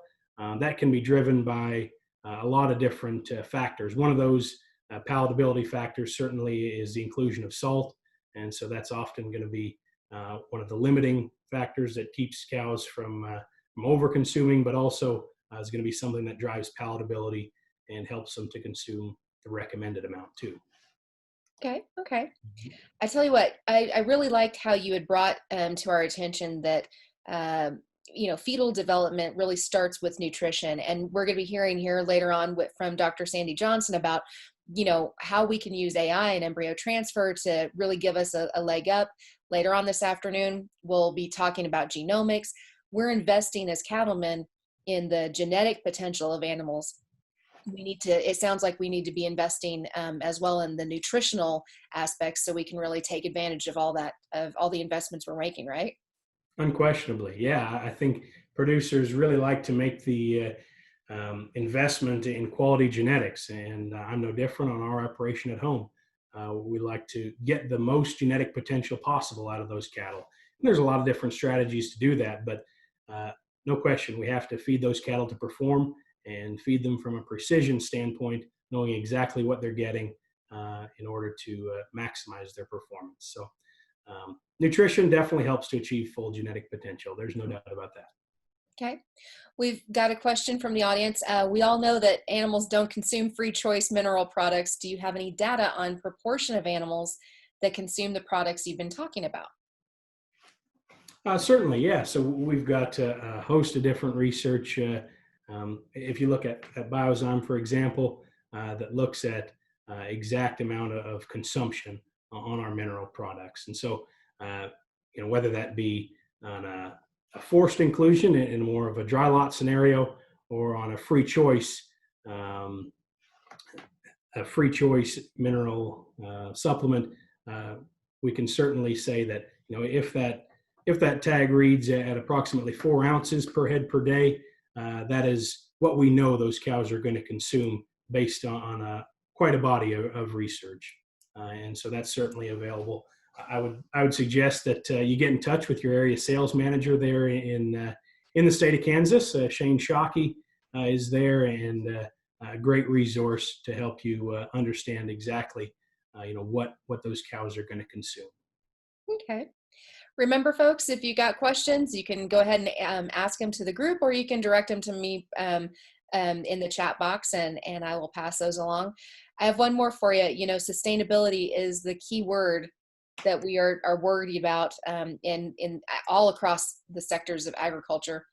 That can be driven by a lot of different factors. One of those palatability factors certainly is the inclusion of salt, and so that's often going to be one of the limiting factors that keeps cows from over-consuming, but also is going to be something that drives palatability and helps them to consume the recommended amount too. Okay. I tell you what, I really liked how you had brought to our attention that, fetal development really starts with nutrition. And we're going to be hearing here later on from Dr. Sandy Johnson about, how we can use AI and embryo transfer to really give us a leg up. Later on this afternoon, we'll be talking about genomics. We're investing as cattlemen in the genetic potential of animals. It sounds like we need to be investing as well in the nutritional aspects so we can really take advantage of all the investments we're making, right? Unquestionably, yeah. I think producers really like to make the investment in quality genetics, and I'm no different on our operation at home. We like to get the most genetic potential possible out of those cattle. And there's a lot of different strategies to do that, but no question, we have to feed those cattle to perform and feed them from a precision standpoint, knowing exactly what they're getting in order to maximize their performance. So nutrition definitely helps to achieve full genetic potential. There's no doubt about that. Okay. We've got a question from the audience. We all know that animals don't consume free choice mineral products. Do you have any data on proportion of animals that consume the products you've been talking about? Certainly, yeah. So we've got a host of different research. If you look at Biozyme, for example, that looks at exact amount of consumption on our mineral products. And so, whether that be on a forced inclusion in more of a dry lot scenario or on a free choice mineral supplement, we can certainly say that, if that tag reads at approximately 4 ounces per head per day, that is what we know those cows are going to consume based on quite a body of research. And so that's certainly available. I would suggest that you get in touch with your area sales manager there in the state of Kansas. Shane Shockey is there, and a great resource to help you understand exactly what those cows are going to consume. Okay. Remember, folks, if you got questions, you can go ahead and ask them to the group, or you can direct them to me in the chat box, and I will pass those along. I have one more for you. Sustainability is the key word that we are worried about in all across the sectors of agriculture.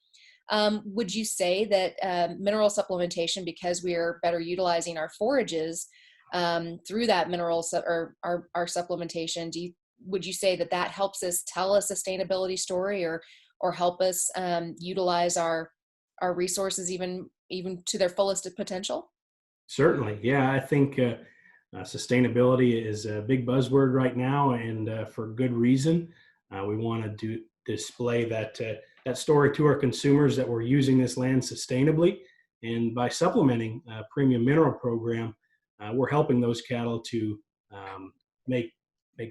Would you say that mineral supplementation, because we are better utilizing our forages through that mineral or our supplementation, would you say that helps us tell a sustainability story or help us utilize our resources even to their fullest potential? Certainly. Yeah, I think sustainability is a big buzzword right now, and for good reason. We want to display that story to our consumers that we're using this land sustainably. And by supplementing a premium mineral program, we're helping those cattle to make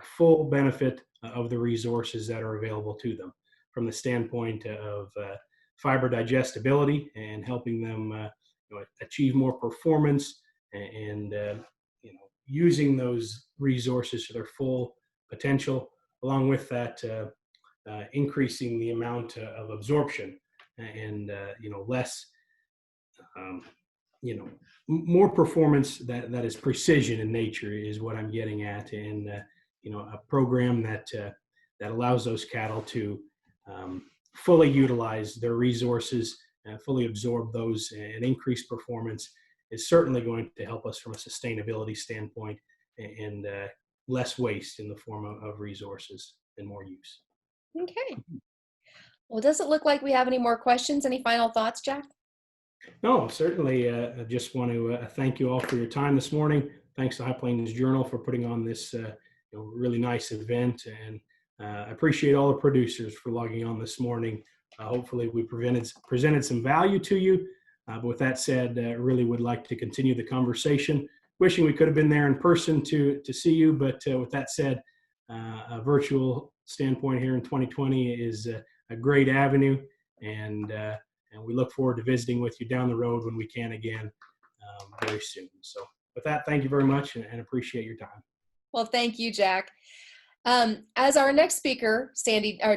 full benefit of the resources that are available to them, from the standpoint of fiber digestibility and helping them achieve more performance, and using those resources to their full potential. Along with that, increasing the amount of absorption and less, more performance that is precision in nature is what I'm getting at, and a program that allows those cattle to fully utilize their resources and fully absorb those and increase performance is certainly going to help us from a sustainability standpoint, and less waste in the form of resources and more use. Okay. Well, does it look like we have any more questions? Any final thoughts, Jack? No, certainly. I just want to thank you all for your time this morning. Thanks to High Plains Journal for putting on this really nice event, and I appreciate all the producers for logging on this morning. Hopefully we presented some value to you. But with that said, really would like to continue the conversation. Wishing we could have been there in person to see you, but with that said, a virtual standpoint here in 2020 is a great avenue, and we look forward to visiting with you down the road when we can again very soon. So with that, thank you very much, and appreciate your time. Well, thank you, Jack. As our next speaker,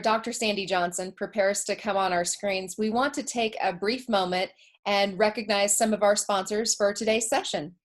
Dr. Sandy Johnson, prepares to come on our screens, we want to take a brief moment and recognize some of our sponsors for today's session.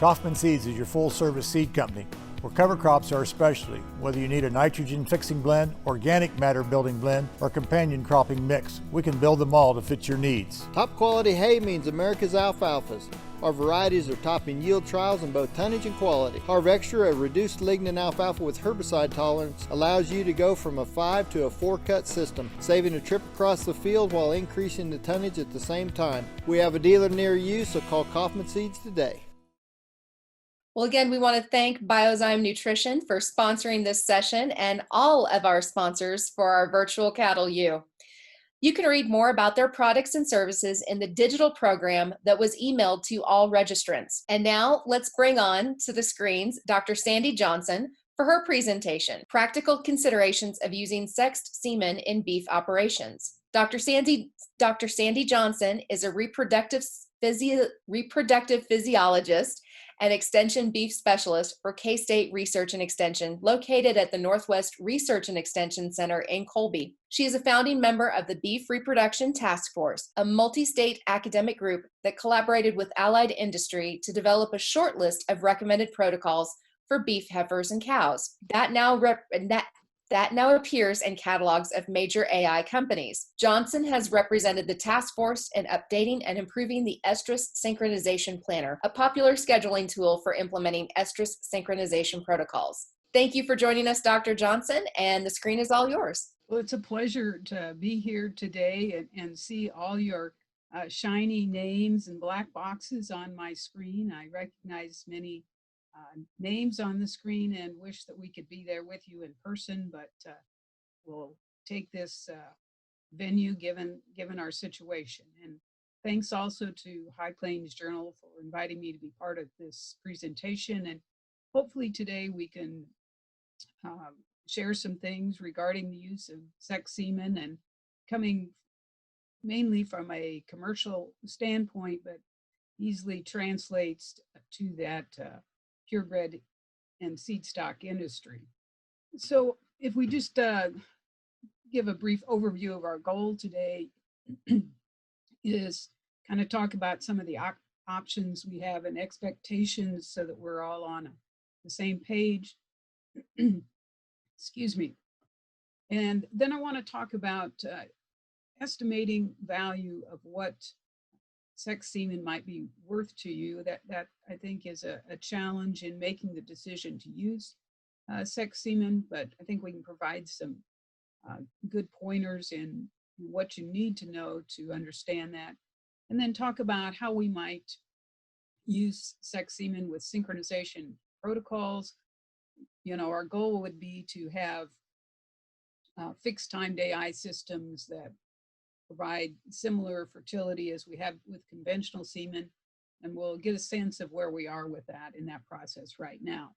Kauffman Seeds is your full-service seed company, where cover crops are a specialty. Whether you need a nitrogen-fixing blend, organic matter-building blend, or companion cropping mix, we can build them all to fit your needs. Top quality hay means America's alfalfas. Our varieties are top in yield trials in both tonnage and quality. Harv Extra, a reduced lignin alfalfa with herbicide tolerance, allows you to go from a 5 to a 4 cut system, saving a trip across the field while increasing the tonnage at the same time. We have a dealer near you, so call Kauffman Seeds today. Well, again, we want to thank Biozyme Nutrition for sponsoring this session, and all of our sponsors for our virtual Cattle U. You can read more about their products and services in the digital program that was emailed to all registrants. And now let's bring on to the screens Dr. Sandy Johnson for her presentation, Practical Considerations of Using Sexed Semen in Beef Operations. Dr. Sandy Johnson is a reproductive physiologist and extension beef specialist for K-State Research and Extension, located at the Northwest Research and Extension Center in Colby. She is a founding member of the Beef Reproduction Task Force, a multi-state academic group that collaborated with allied industry to develop a short list of recommended protocols for beef heifers and cows. That now appears in catalogs of major AI companies. Johnson has represented the task force in updating and improving the estrus synchronization planner, a popular scheduling tool for implementing estrus synchronization protocols. Thank you for joining us, Dr. Johnson, and the screen is all yours. Well, it's a pleasure to be here today and see all your shiny names and black boxes on my screen. I recognize many names on the screen and wish that we could be there with you in person, but we'll take this venue given our situation. And thanks also to High Plains Journal for inviting me to be part of this presentation. And hopefully today we can share some things regarding the use of sex semen, and coming mainly from a commercial standpoint, but easily translates to that purebred and seed stock industry. So if we just give a brief overview of our goal today, is kind of talk about some of the options we have and expectations so that we're all on the same page. Excuse me. And then I want to talk about estimating value of what sex semen might be worth to you. That I think is a challenge in making the decision to use sex semen, but I think we can provide some good pointers in what you need to know to understand that. And then talk about how we might use sex semen with synchronization protocols. You know, our goal would be to have fixed timed AI systems that provide similar fertility as we have with conventional semen, and we'll get a sense of where we are with that in that process right now.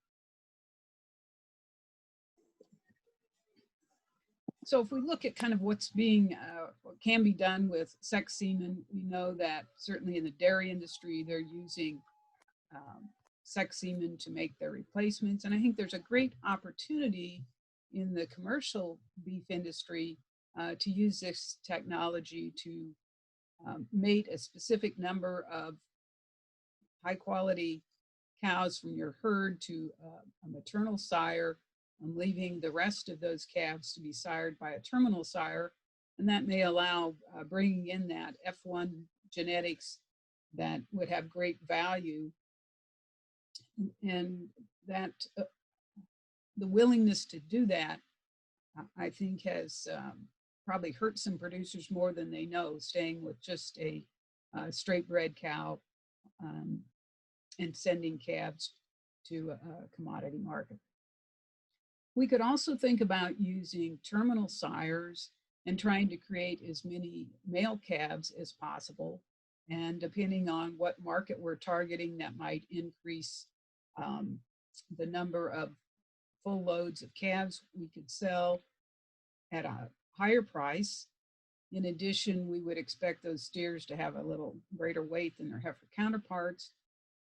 So if we look at kind of what's being, what can be done with sex semen, we know that certainly in the dairy industry, they're using sex semen to make their replacements. And I think there's a great opportunity in the commercial beef industry to use this technology to mate a specific number of high quality cows from your herd to a maternal sire, and leaving the rest of those calves to be sired by a terminal sire. And that may allow bringing in that F1 genetics that would have great value. And that the willingness to do that, I think, has probably hurt some producers more than they know, staying with just a straight bred cow and sending calves to a commodity market. We could also think about using terminal sires and trying to create as many male calves as possible. And depending on what market we're targeting, that might increase the number of full loads of calves we could sell at a higher price. In addition, we would expect those steers to have a little greater weight than their heifer counterparts.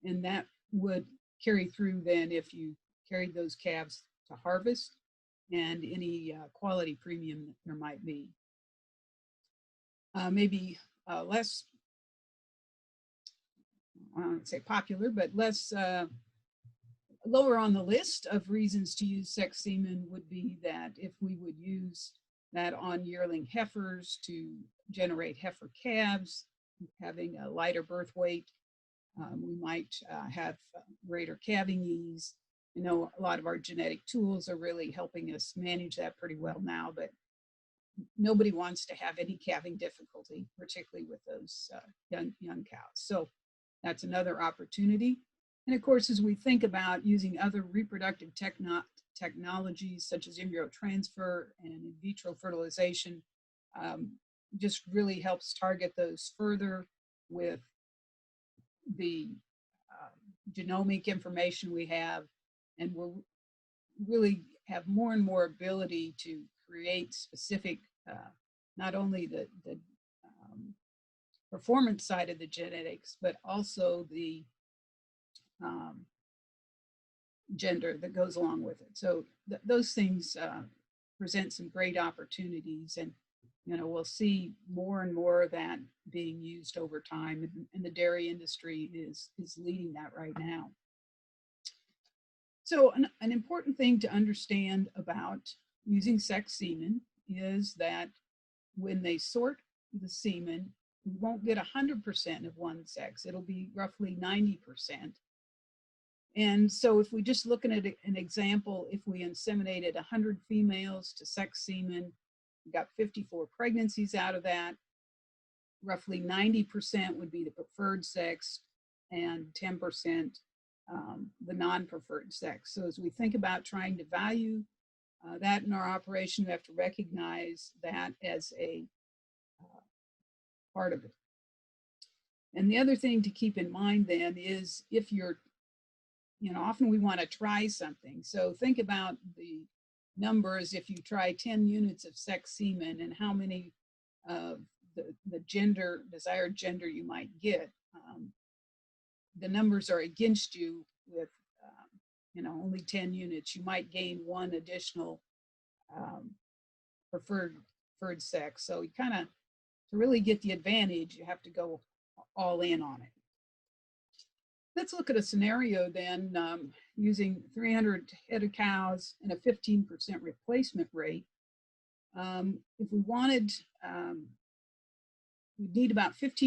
And that would carry through then if you carried those calves to harvest and any quality premium that there might be. Maybe less, I don't say popular, but less, lower on the list of reasons to use sex semen would be that if we would use that on yearling heifers to generate heifer calves, having a lighter birth weight, we might have greater calving ease. You know, a lot of our genetic tools are really helping us manage that pretty well now, but nobody wants to have any calving difficulty, particularly with those young cows. So that's another opportunity. And of course, as we think about using other reproductive technologies such as embryo transfer and in vitro fertilization, just really helps target those further with the genomic information we have, and we'll really have more and more ability to create specific, not only the performance side of the genetics, but also the gender that goes along with it. So those things present some great opportunities, and you know, we'll see more and more of that being used over time, and the dairy industry is leading that right now. So an important thing to understand about using sex semen is that when they sort the semen, we won't get 100% of one sex. It'll be roughly 90%. And so if we just look at an example, if we inseminated 100 females to sex semen, we got 54 pregnancies out of that, roughly 90% would be the preferred sex and 10% the non-preferred sex. So as we think about trying to value that in our operation, we have to recognize that as a part of it. And the other thing to keep in mind then is if you're, you know, often we want to try something. So think about the numbers if you try 10 units of sex semen and how many of the desired gender you might get. The numbers are against you with, you know, only 10 units. You might gain one additional preferred sex. So you kind of, to really get the advantage, you have to go all in on it. Let's look at a scenario then using 300 head of cows and a 15% replacement rate. If we wanted, we'd need about 50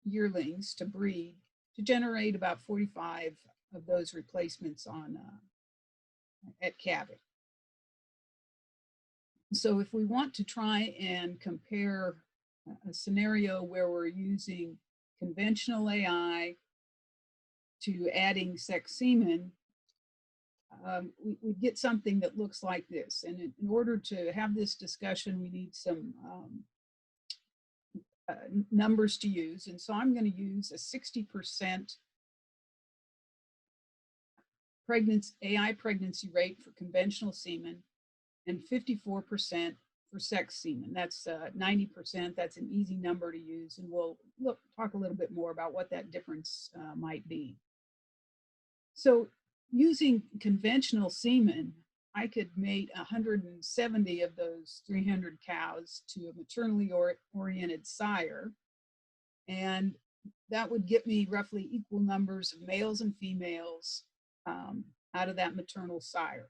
yearlings to breed to generate about 45 of those replacements on at calving. So if we want to try and compare a scenario where we're using conventional AI to adding sex semen, we get something that looks like this. And in order to have this discussion, we need some numbers to use. And so I'm going to use a 60% AI pregnancy rate for conventional semen and 54% for sex semen. That's 90%. That's an easy number to use. And we'll talk a little bit more about what that difference might be. So using conventional semen, I could mate 170 of those 300 cows to a maternally oriented sire. And that would get me roughly equal numbers of males and females out of that maternal sire.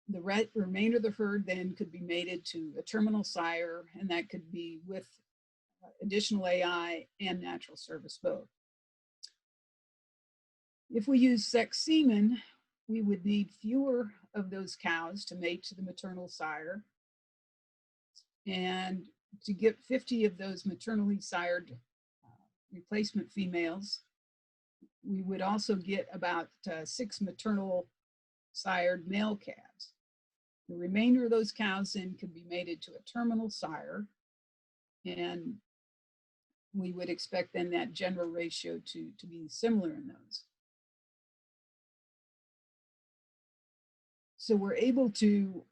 The remainder of the herd then could be mated to a terminal sire, and that could be with additional AI and natural service both. If we use sex semen, we would need fewer of those cows to mate to the maternal sire. And to get 50 of those maternally sired replacement females, we would also get about 6 maternal sired male calves. The remainder of those cows then could be mated to a terminal sire, and we would expect then that general ratio to be similar in those. So we're able to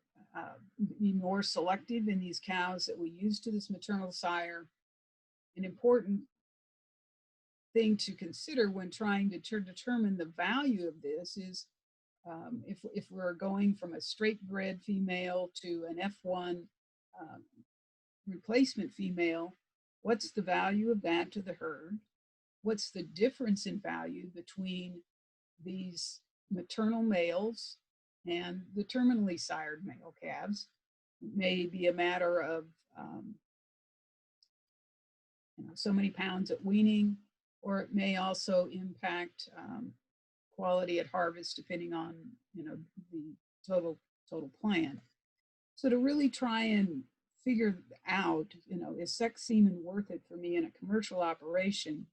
be more selective in these cows that we use to this maternal sire. An important thing to consider when trying to determine the value of this is if we're going from a straight bred female to an F1 replacement female, what's the value of that to the herd? What's the difference in value between these maternal males and the terminally sired male calves? It may be a matter of so many pounds at weaning, or it may also impact quality at harvest, depending on the total plan. So to really try and figure out, is sex semen worth it for me in a commercial operation?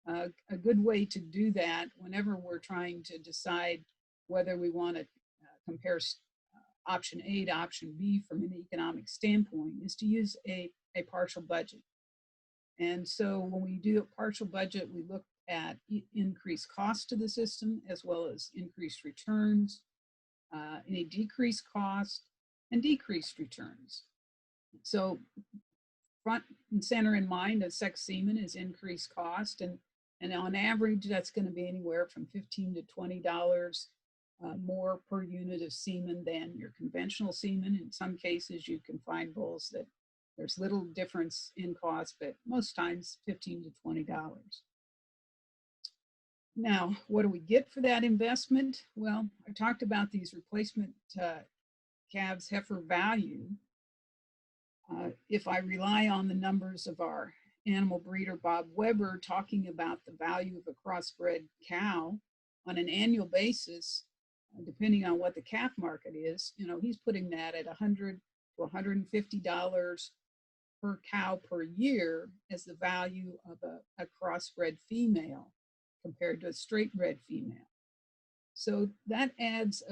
A good way to do that whenever we're trying to decide whether we want to compare option A to option B from an economic standpoint is to use a partial budget. And so when we do a partial budget, we look at increased cost to the system as well as increased returns, any decreased cost, and decreased returns. So front and center in mind of sex semen is increased cost, and on average that's going to be anywhere from $15 to $20 more per unit of semen than your conventional semen. In some cases you can find bulls that there's little difference in cost, but most times $15 to $20. Now, what do we get for that investment? Well, I talked about these replacement calves heifer value. If I rely on the numbers of our animal breeder, Bob Weber, talking about the value of a crossbred cow on an annual basis, depending on what the calf market is, he's putting that at $100 to $150 per cow per year as the value of a crossbred female compared to a straight bred female. So that adds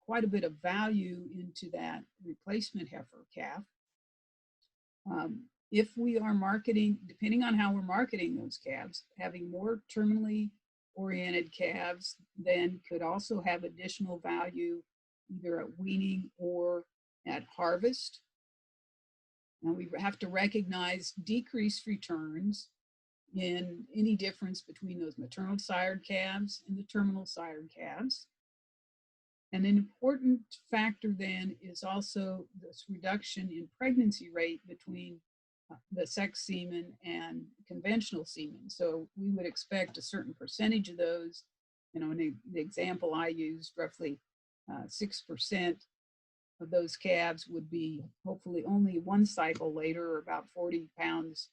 quite a bit of value into that replacement heifer calf. If we are marketing, depending on how we're marketing those calves, having more terminally oriented calves then could also have additional value either at weaning or at harvest. Now we have to recognize decreased returns in any difference between those maternal sired calves and the terminal sired calves. And an important factor then is also this reduction in pregnancy rate between the sex semen and conventional semen. So we would expect a certain percentage of those, in the example I used, roughly 6% of those calves would be hopefully only one cycle later, or about 40 pounds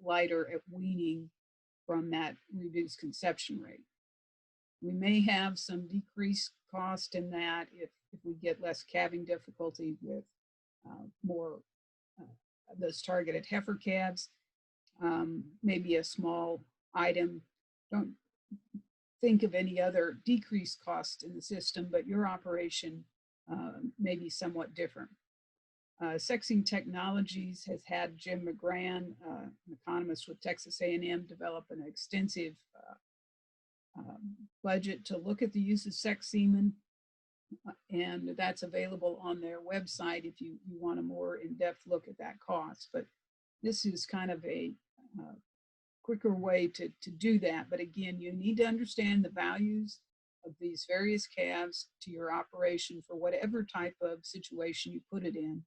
lighter at weaning from that reduced conception rate. We may have some decreased cost in that if we get less calving difficulty with more those targeted heifer calves. Maybe a small item. Don't think of any other decreased cost in the system, but your operation may be somewhat different. Sexing Technologies has had Jim McGran, an economist with Texas A&M, develop an extensive budget to look at the use of sex semen, and that's available on their website if you want a more in-depth look at that cost. But this is kind of a quicker way to do that. But again, you need to understand the values of these various calves to your operation for whatever type of situation you put it in,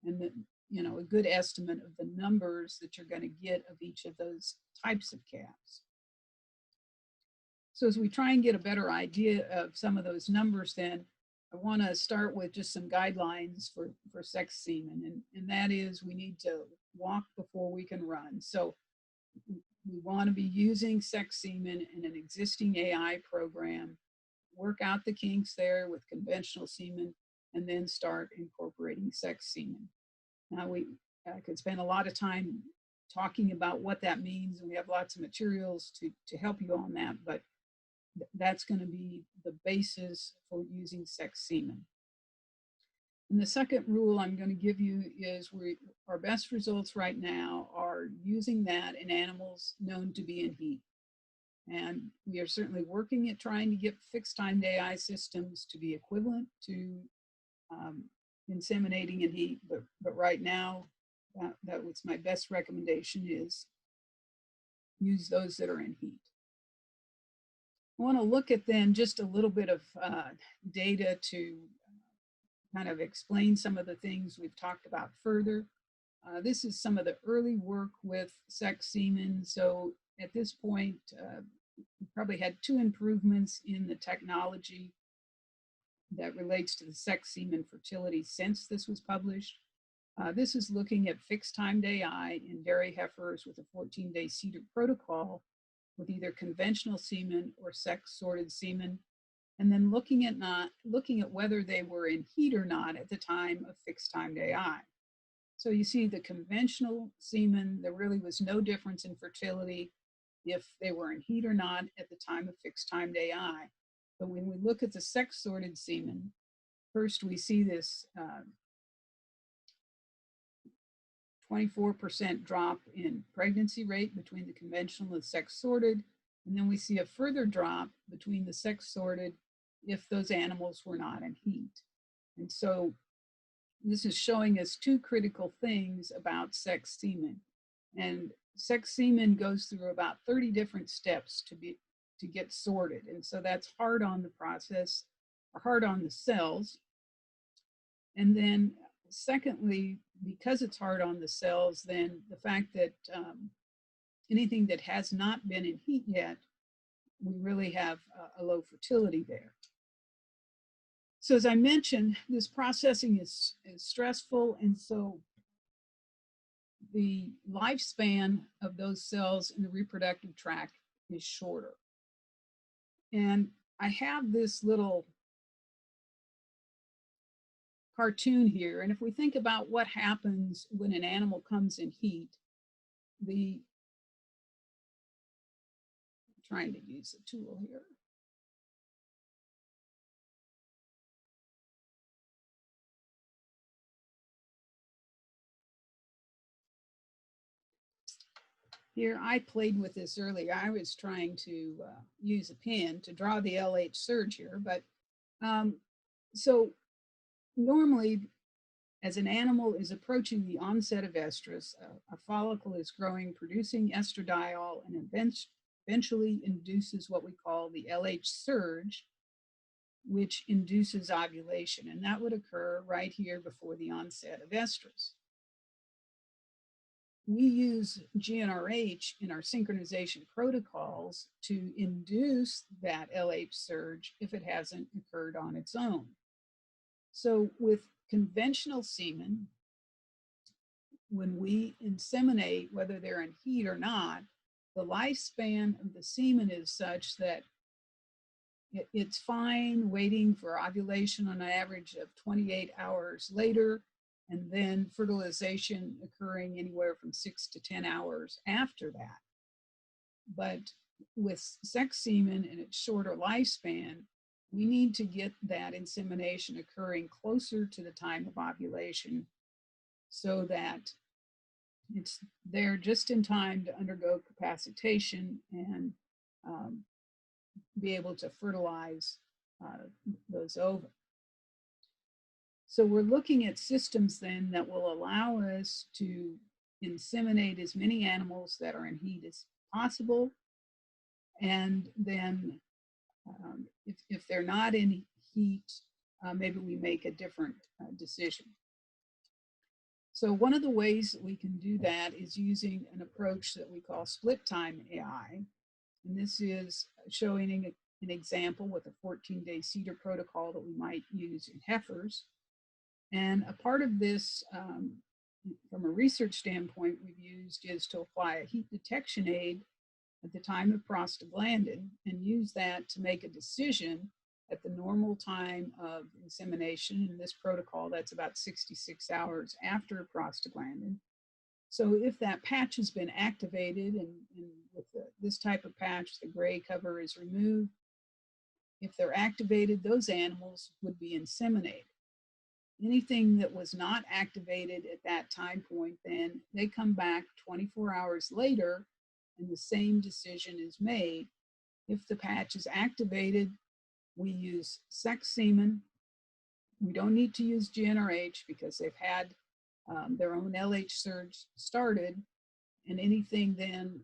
and that, you know, a good estimate of the numbers that you're going to get of each of those types of calves. So as we try and get a better idea of some of those numbers, then I want to start with just some guidelines for sex semen, and that is we need to walk before we can run. So we want to be using sex semen in an existing AI program, work out the kinks there with conventional semen, and then start incorporating sex semen. Now we could spend a lot of time talking about what that means, and we have lots of materials to help you on that, but that's going to be the basis for using sex semen. And the second rule I'm going to give you is our best results right now are using that in animals known to be in heat. And we are certainly working at trying to get fixed timed AI systems to be equivalent to inseminating in heat. But right now, that was my best recommendation, is use those that are in heat. I want to look at then just a little bit of data to kind of explain some of the things we've talked about further. This is some of the early work with sex semen. So at this point, we probably had 2 improvements in the technology that relates to the sex semen fertility since this was published. This is looking at fixed timed AI in dairy heifers with a 14-day CEDAR protocol with either conventional semen or sex sorted semen, and then looking at whether they were in heat or not at the time of fixed timed AI. So you see the conventional semen, there really was no difference in fertility if they were in heat or not at the time of fixed timed AI. But when we look at the sex sorted semen, first we see this 24% drop in pregnancy rate between the conventional and the sex sorted. And then we see a further drop between the sex sorted if those animals were not in heat. And so this is showing us 2 critical things about sex semen. And sex semen goes through about 30 different steps to get sorted. And so that's hard on the process, or hard on the cells. And then secondly, because it's hard on the cells, then the fact that anything that has not been in heat yet, we really have a low fertility there. So as I mentioned, this processing is stressful, and so the lifespan of those cells in the reproductive tract is shorter. And I have this little cartoon here, and if we think about what happens when an animal comes in heat, I'm trying to use a tool here. Here, I played with this earlier. I was trying to use a pen to draw the LH surge here, but so normally, as an animal is approaching the onset of estrus, a follicle is growing, producing estradiol, and eventually induces what we call the LH surge, which induces ovulation. And that would occur right here before the onset of estrus. We use GnRH in our synchronization protocols to induce that LH surge if it hasn't occurred on its own. So with conventional semen, when we inseminate, whether they're in heat or not, the lifespan of the semen is such that it's fine waiting for ovulation on an average of 28 hours later, and then fertilization occurring anywhere from 6 to 10 hours after that. But with sex semen and its shorter lifespan, we need to get that insemination occurring closer to the time of ovulation so that it's there just in time to undergo capacitation and be able to fertilize those ova. So we're looking at systems then that will allow us to inseminate as many animals that are in heat as possible. And then if they're not in heat, maybe we make a different decision. So one of the ways that we can do that is using an approach that we call split time AI. And this is showing an example with a 14-day CEDAR protocol that we might use in heifers. And a part of this, from a research standpoint, we've used is to apply a heat detection aid at the time of prostaglandin and use that to make a decision at the normal time of insemination. In this protocol, that's about 66 hours after prostaglandin. So if that patch has been activated, and with this type of patch, the gray cover is removed, if they're activated, those animals would be inseminated. Anything that was not activated at that time point, then they come back 24 hours later and the same decision is made. If the patch is activated, we use sex semen. We don't need to use GnRH because they've had their own LH surge started, and anything then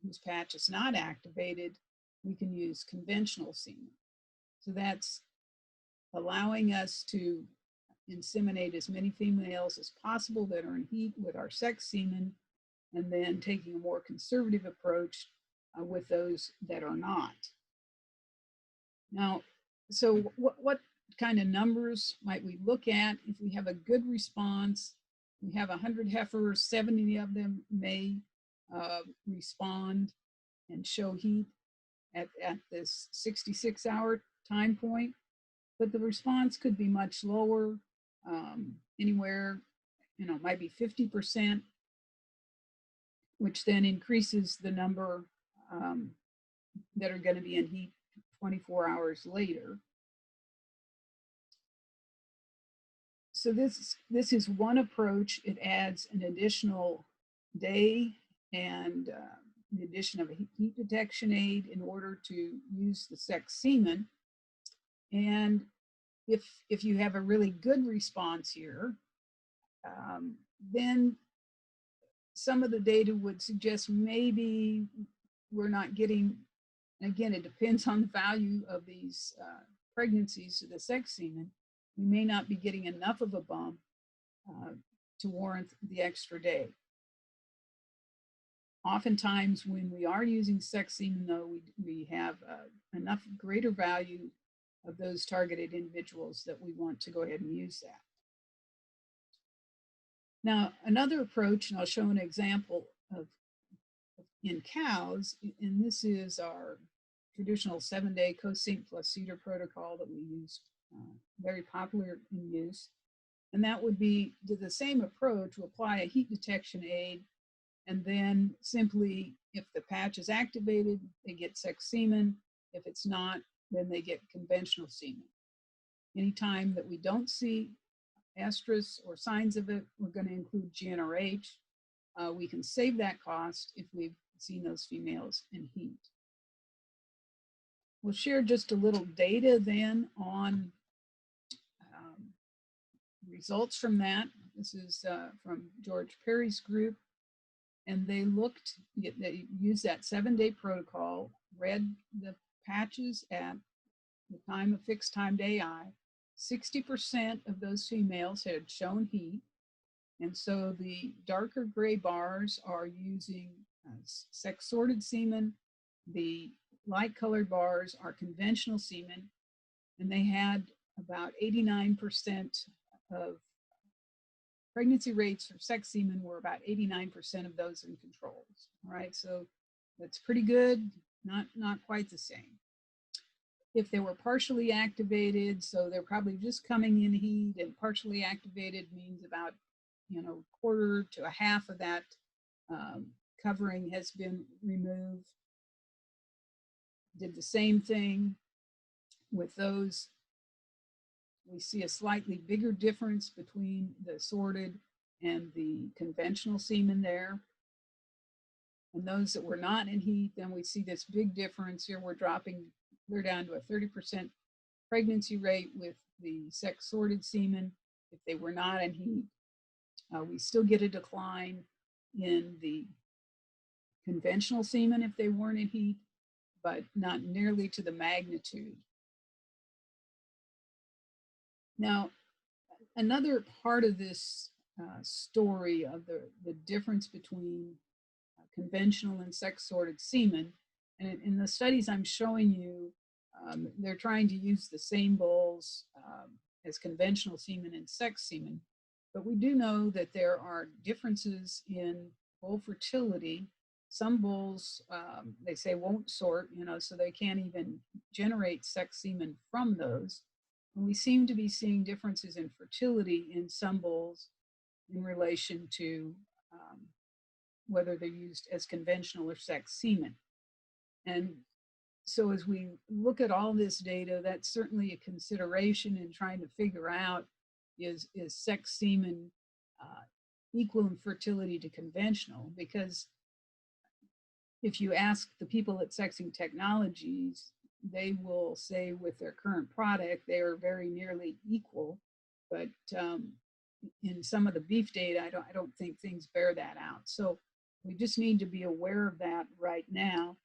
whose patch is not activated, we can use conventional semen. So that's allowing us to inseminate as many females as possible that are in heat with our sex semen, and then taking a more conservative approach with those that are not. Now, so what kind of numbers might we look at if we have a good response? We have 100 heifers, 70 of them may respond and show heat at this 66-hour time point, but the response could be much lower, anywhere, might be 50%, which then increases the number that are going to be in heat 24 hours later. So this is one approach. It adds an additional day and the addition of a heat detection aid in order to use the sex semen. And if you have a really good response here, then some of the data would suggest maybe we're not getting, again, it depends on the value of these pregnancies to the sex semen. We may not be getting enough of a bump to warrant the extra day. Oftentimes when we are using sex semen, though, we have enough greater value of those targeted individuals that we want to go ahead and use that. Now, another approach, and I'll show an example of in cows, and this is our traditional 7-day co-sync plus CEDAR protocol that we use, very popular in use. And that would be the same approach, to apply a heat detection aid, and then simply, if the patch is activated, they get sex semen. If it's not, then they get conventional semen. Anytime that we don't see estrus or signs of it, we're going to include GnRH. We can save that cost if we've seen those females in heat. We'll share just a little data then on results from that. This is from George Perry's group, and they used that 7-day protocol, read the patches at the time of fixed timed AI. 60% of those females had shown heat, and so the darker gray bars are using sex sorted semen. The light colored bars are conventional semen, and they had about 89% of pregnancy rates for sex semen were about 89% of those in controls. All right, so that's pretty good, not quite the same. If they were partially activated, so they're probably just coming in heat, and partially activated means about, quarter to a half of that covering has been removed. did the same thing with those. We see a slightly bigger difference between the sorted and the conventional semen there. And those that were not in heat, then we see this big difference here. We're down to a 30% pregnancy rate with the sex sorted semen if they were not in heat. We still get a decline in the conventional semen if they weren't in heat, but not nearly to the magnitude. Now, another part of this story of the difference between conventional and sex sorted semen, and in the studies I'm showing you, they're trying to use the same bulls as conventional semen and sex semen, but we do know that there are differences in bull fertility. Some bulls, they say, won't sort, so they can't even generate sex semen from those. And we seem to be seeing differences in fertility in some bulls in relation to whether they're used as conventional or sex semen. And so as we look at all this data, that's certainly a consideration in trying to figure out, is sex semen equal in fertility to conventional? Because if you ask the people at Sexing Technologies, they will say with their current product, they are very nearly equal. But in some of the beef data, I don't think things bear that out. So we just need to be aware of that right now.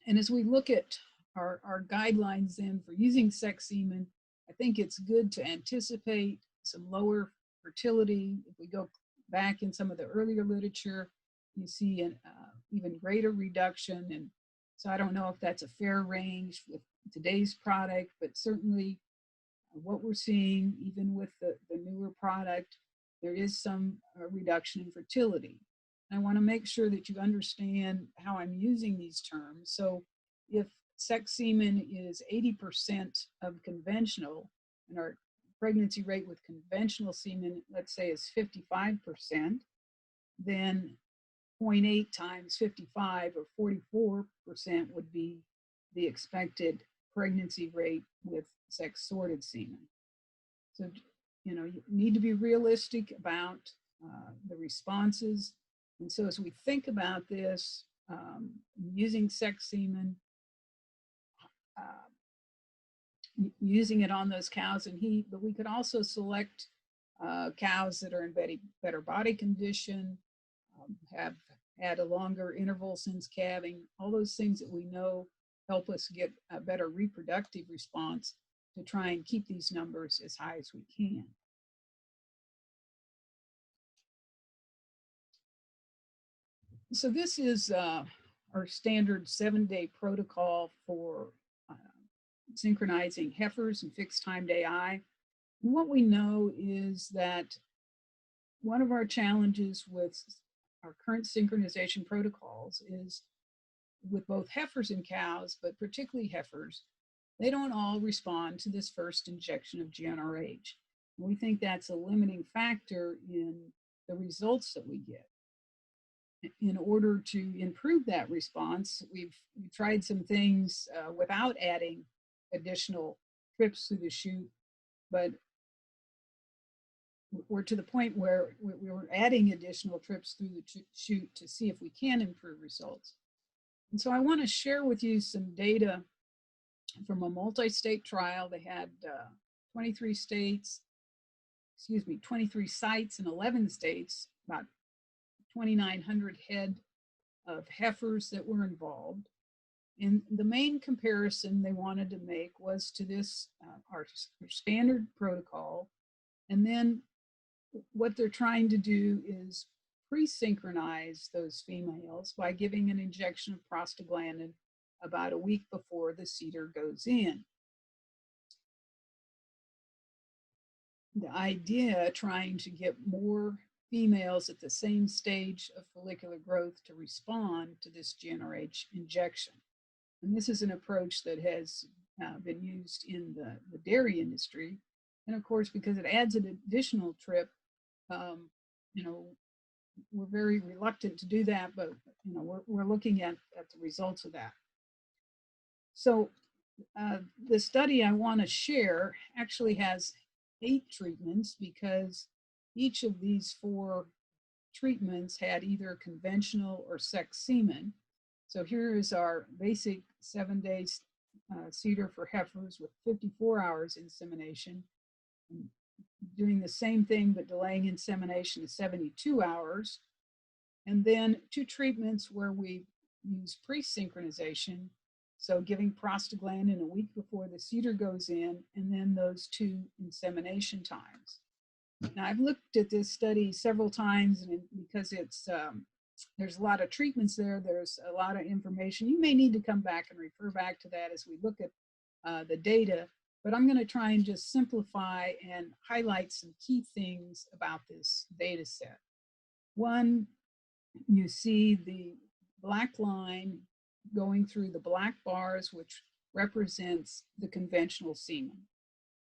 And as we look at our guidelines then for using sex semen, I think it's good to anticipate some lower fertility. If we go back in some of the earlier literature, you see an even greater reduction. And so I don't know if that's a fair range with today's product, but certainly what we're seeing, even with the newer product, there is some reduction in fertility. I want to make sure that you understand how I'm using these terms. So if sex semen is 80% of conventional, and our pregnancy rate with conventional semen, let's say, is 55%, then 0.8 times 55 or 44% would be the expected pregnancy rate with sex sorted semen. So, you need to be realistic about the responses. And so as we think about this, using sex semen, using it on those cows in heat, but we could also select cows that are in better body condition, have had a longer interval since calving, all those things that we know help us get a better reproductive response to try and keep these numbers as high as we can. So this is our standard 7-day protocol for synchronizing heifers and fixed timed AI. And what we know is that one of our challenges with our current synchronization protocols is with both heifers and cows, but particularly heifers, they don't all respond to this first injection of GnRH. And we think that's a limiting factor in the results that we get. In order to improve that response, we've tried some things without adding additional trips through the chute, but we're to the point where we're adding additional trips through the chute to see if we can improve results. And so I want to share with you some data from a multi-state trial. They had 23 sites in 11 states, about 2,900 head of heifers that were involved. And the main comparison they wanted to make was to this, our standard protocol. And then what they're trying to do is pre-synchronize those females by giving an injection of prostaglandin about a week before the seeder goes in. The idea, trying to get more females at the same stage of follicular growth to respond to this GnRH injection. And this is an approach that has been used in the dairy industry. And of course, because it adds an additional trip, we're very reluctant to do that, but we're looking at the results of that. So the study I want to share actually has 8 treatments because each of these 4 treatments had either conventional or sex semen. So here is our basic 7-day cedar for heifers with 54 hours insemination, doing the same thing but delaying insemination to 72 hours. And then 2 treatments where we use pre-synchronization, so giving prostaglandin a week before the cedar goes in, and then those 2 insemination times. Now, I've looked at this study several times, and because it's there's a lot of treatments there, there's a lot of information. You may need to come back and refer back to that as we look at the data, but I'm going to try and just simplify and highlight some key things about this data set. One, you see the black line going through the black bars, which represents the conventional semen,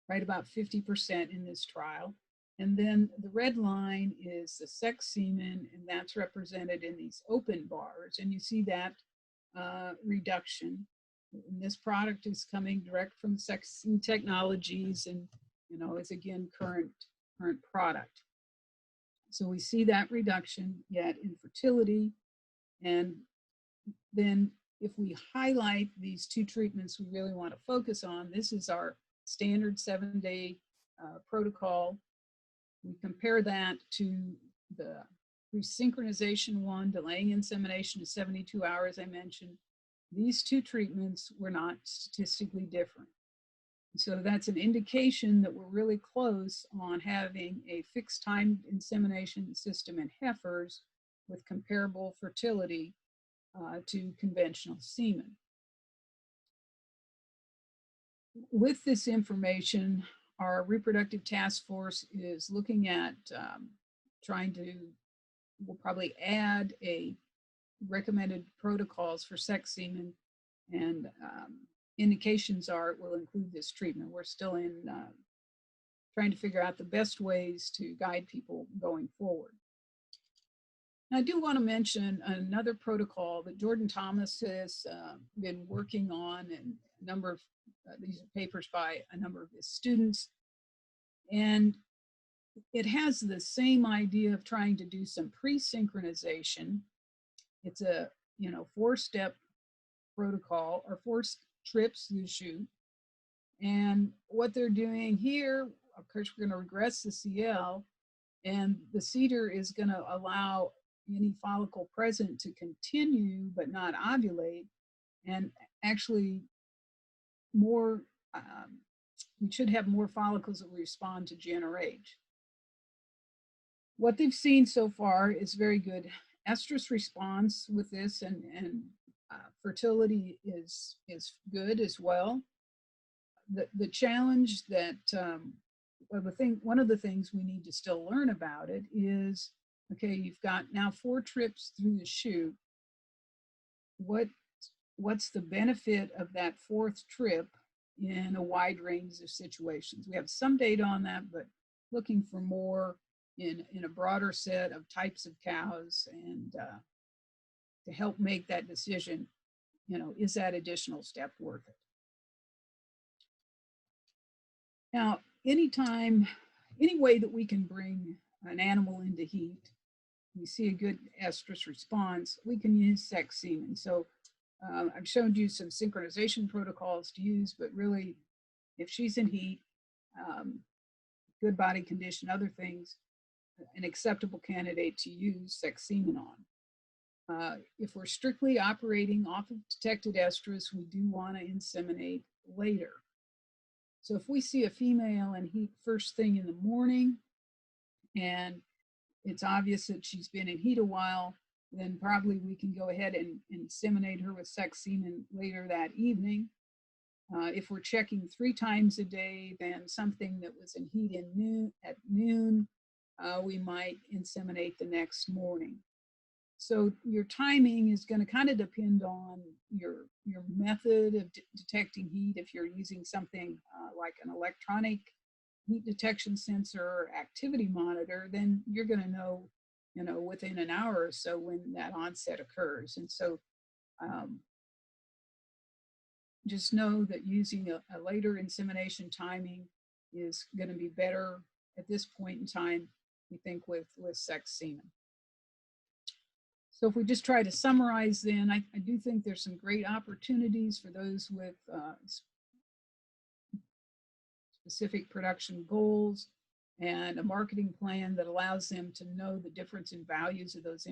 right about 50% in this trial. And then the red line is the sex semen, and that's represented in these open bars. And you see that reduction. And this product is coming direct from Semen Technologies, and is again current product. So we see that reduction yet in fertility. And then if we highlight these 2 treatments we really want to focus on, this is our standard 7-day protocol. We compare that to the resynchronization one, delaying insemination to 72 hours I mentioned. These 2 treatments were not statistically different. So that's an indication that we're really close on having a fixed time insemination system in heifers with comparable fertility to conventional semen. With this information, our reproductive task force is looking at we'll probably add a recommended protocols for sex semen, and indications are it will include this treatment. We're still in trying to figure out the best ways to guide people going forward. I do want to mention another protocol that Jordan Thomas has been working on, and a number of these are papers by a number of his students. And it has the same idea of trying to do some pre-synchronization. It's a 4-step protocol, or 4 trips you shoot. And what they're doing here, of course, we're going to regress the CL, and the cedar is going to allow any follicle present to continue but not ovulate, and actually more we should have more follicles that will respond to GnRH. What they've seen so far is very good estrus response with this, and fertility is good as well. The challenge that one of the things we need to still learn about it is, okay, you've got now 4 trips through the chute. What's the benefit of that 4th trip in a wide range of situations? We have some data on that, but looking for more in a broader set of types of cows, and to help make that decision, is that additional step worth it? Now, any way that we can bring an animal into heat, we see a good estrus response, we can use sex semen. So I've shown you some synchronization protocols to use, but really, if she's in heat, good body condition, other things, an acceptable candidate to use sex semen on. If we're strictly operating off of detected estrus, we do want to inseminate later. So if we see a female in heat first thing in the morning, and it's obvious that she's been in heat a while, then probably we can go ahead and inseminate her with sex semen later that evening. If we're checking 3 times a day, then something that was in heat at noon, we might inseminate the next morning. So your timing is going to kind of depend on your method of detecting heat. If you're using something like an electronic heat detection sensor or activity monitor, then you're going to know, within an hour or so when that onset occurs. And so just know that using a later insemination timing is going to be better at this point in time, we think, with sex semen. So if we just try to summarize then, I do think there's some great opportunities for those with specific production goals and a marketing plan that allows them to know the difference in values of those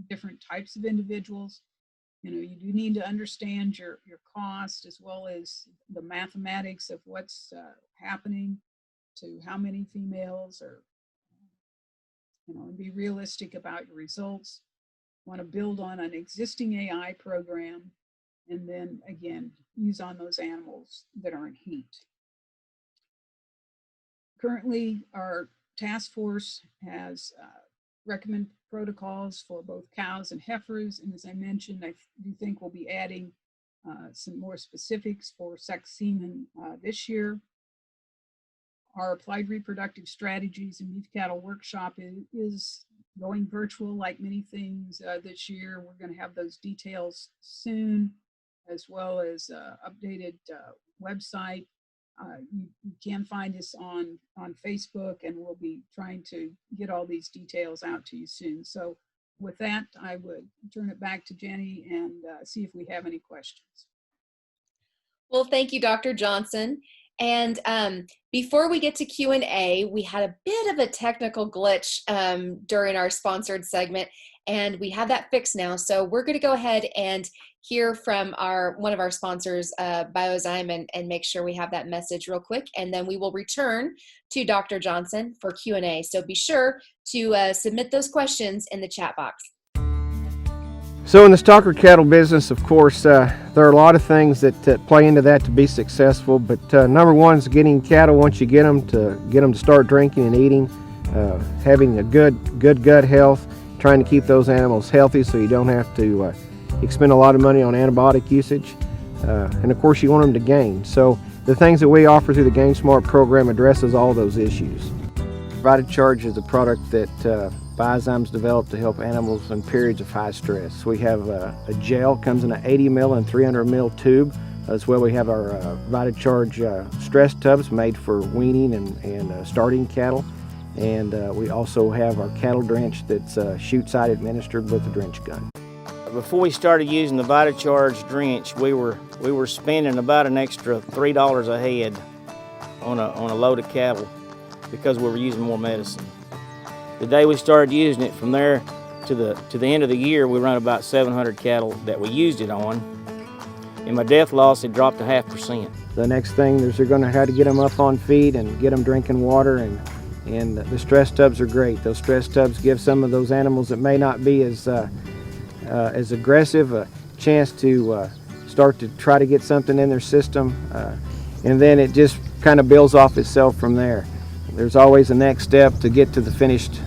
different types of individuals. You know, you do need to understand your cost as well as the mathematics of what's happening to how many females, or, you know, and be realistic about your results. Want to build on an existing AI program, and then again, use on those animals that are in heat. Currently, our task force has recommended protocols for both cows and heifers, and as I mentioned, I do think we'll be adding some more specifics for sex semen this year. Our applied reproductive strategies and beef cattle workshop is going virtual like many things this year. We're going to have those details soon, as well as updated website. You can find us on Facebook, and we'll be trying to get all these details out to you soon. So with that, I would turn it back to Jenny and see if we have any questions. Well, thank you, Dr. Johnson. And before we get to Q&A, we had a bit of a technical glitch during our sponsored segment, and we have that fixed now. So we're going to go ahead and hear from one of our sponsors, Biozyme, and make sure we have that message real quick, and then we will return to Dr. Johnson for Q&A. So be sure to submit those questions in the chat box. So in the stocker cattle business, of course, there are a lot of things that play into that to be successful, but number one is getting cattle, once you get them to start drinking and eating, having a good gut health, trying to keep those animals healthy so you don't have to expend a lot of money on antibiotic usage, and of course you want them to gain. So the things that we offer through the Gain Smart program addresses all those issues. VitCharge is a product that Biozyme's developed to help animals in periods of high stress. We have a gel, comes in an 80 ml and 300 ml tube. As well, we have our VitCharge stress tubs made for weaning and starting cattle. And we also have our cattle drench that's chute-side administered with a drench gun. Before we started using the VitCharge drench, we were spending about an extra $3 a head on a load of cattle because we were using more medicine. The day we started using it, from there to the end of the year, we run about 700 cattle that we used it on, and my death loss had dropped to 0.5%. The next thing is they're going to have to get them up on feed and get them drinking water, and the stress tubs are great. Those stress tubs give some of those animals that may not be as aggressive a chance to start to try to get something in their system, and then it just kind of builds off itself from there. There's always a next step to get to the finished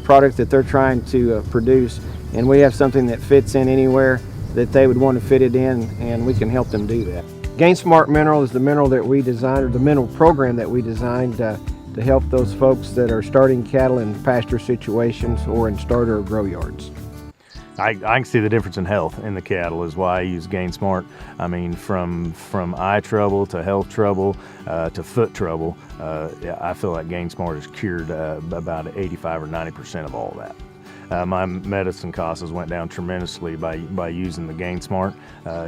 product that they're trying to produce, and we have something that fits in anywhere that they would want to fit it in, and we can help them do that. Gain Smart Mineral is the mineral that we designed, or the mineral program that we designed to help those folks that are starting cattle in pasture situations or in starter or grow yards. I can see the difference in health in the cattle is why I use Gain Smart. I mean, from eye trouble to health trouble to foot trouble, I feel like Gain Smart has cured about 85 or 90% of all that. My medicine costs went down tremendously by using the Gain Smart.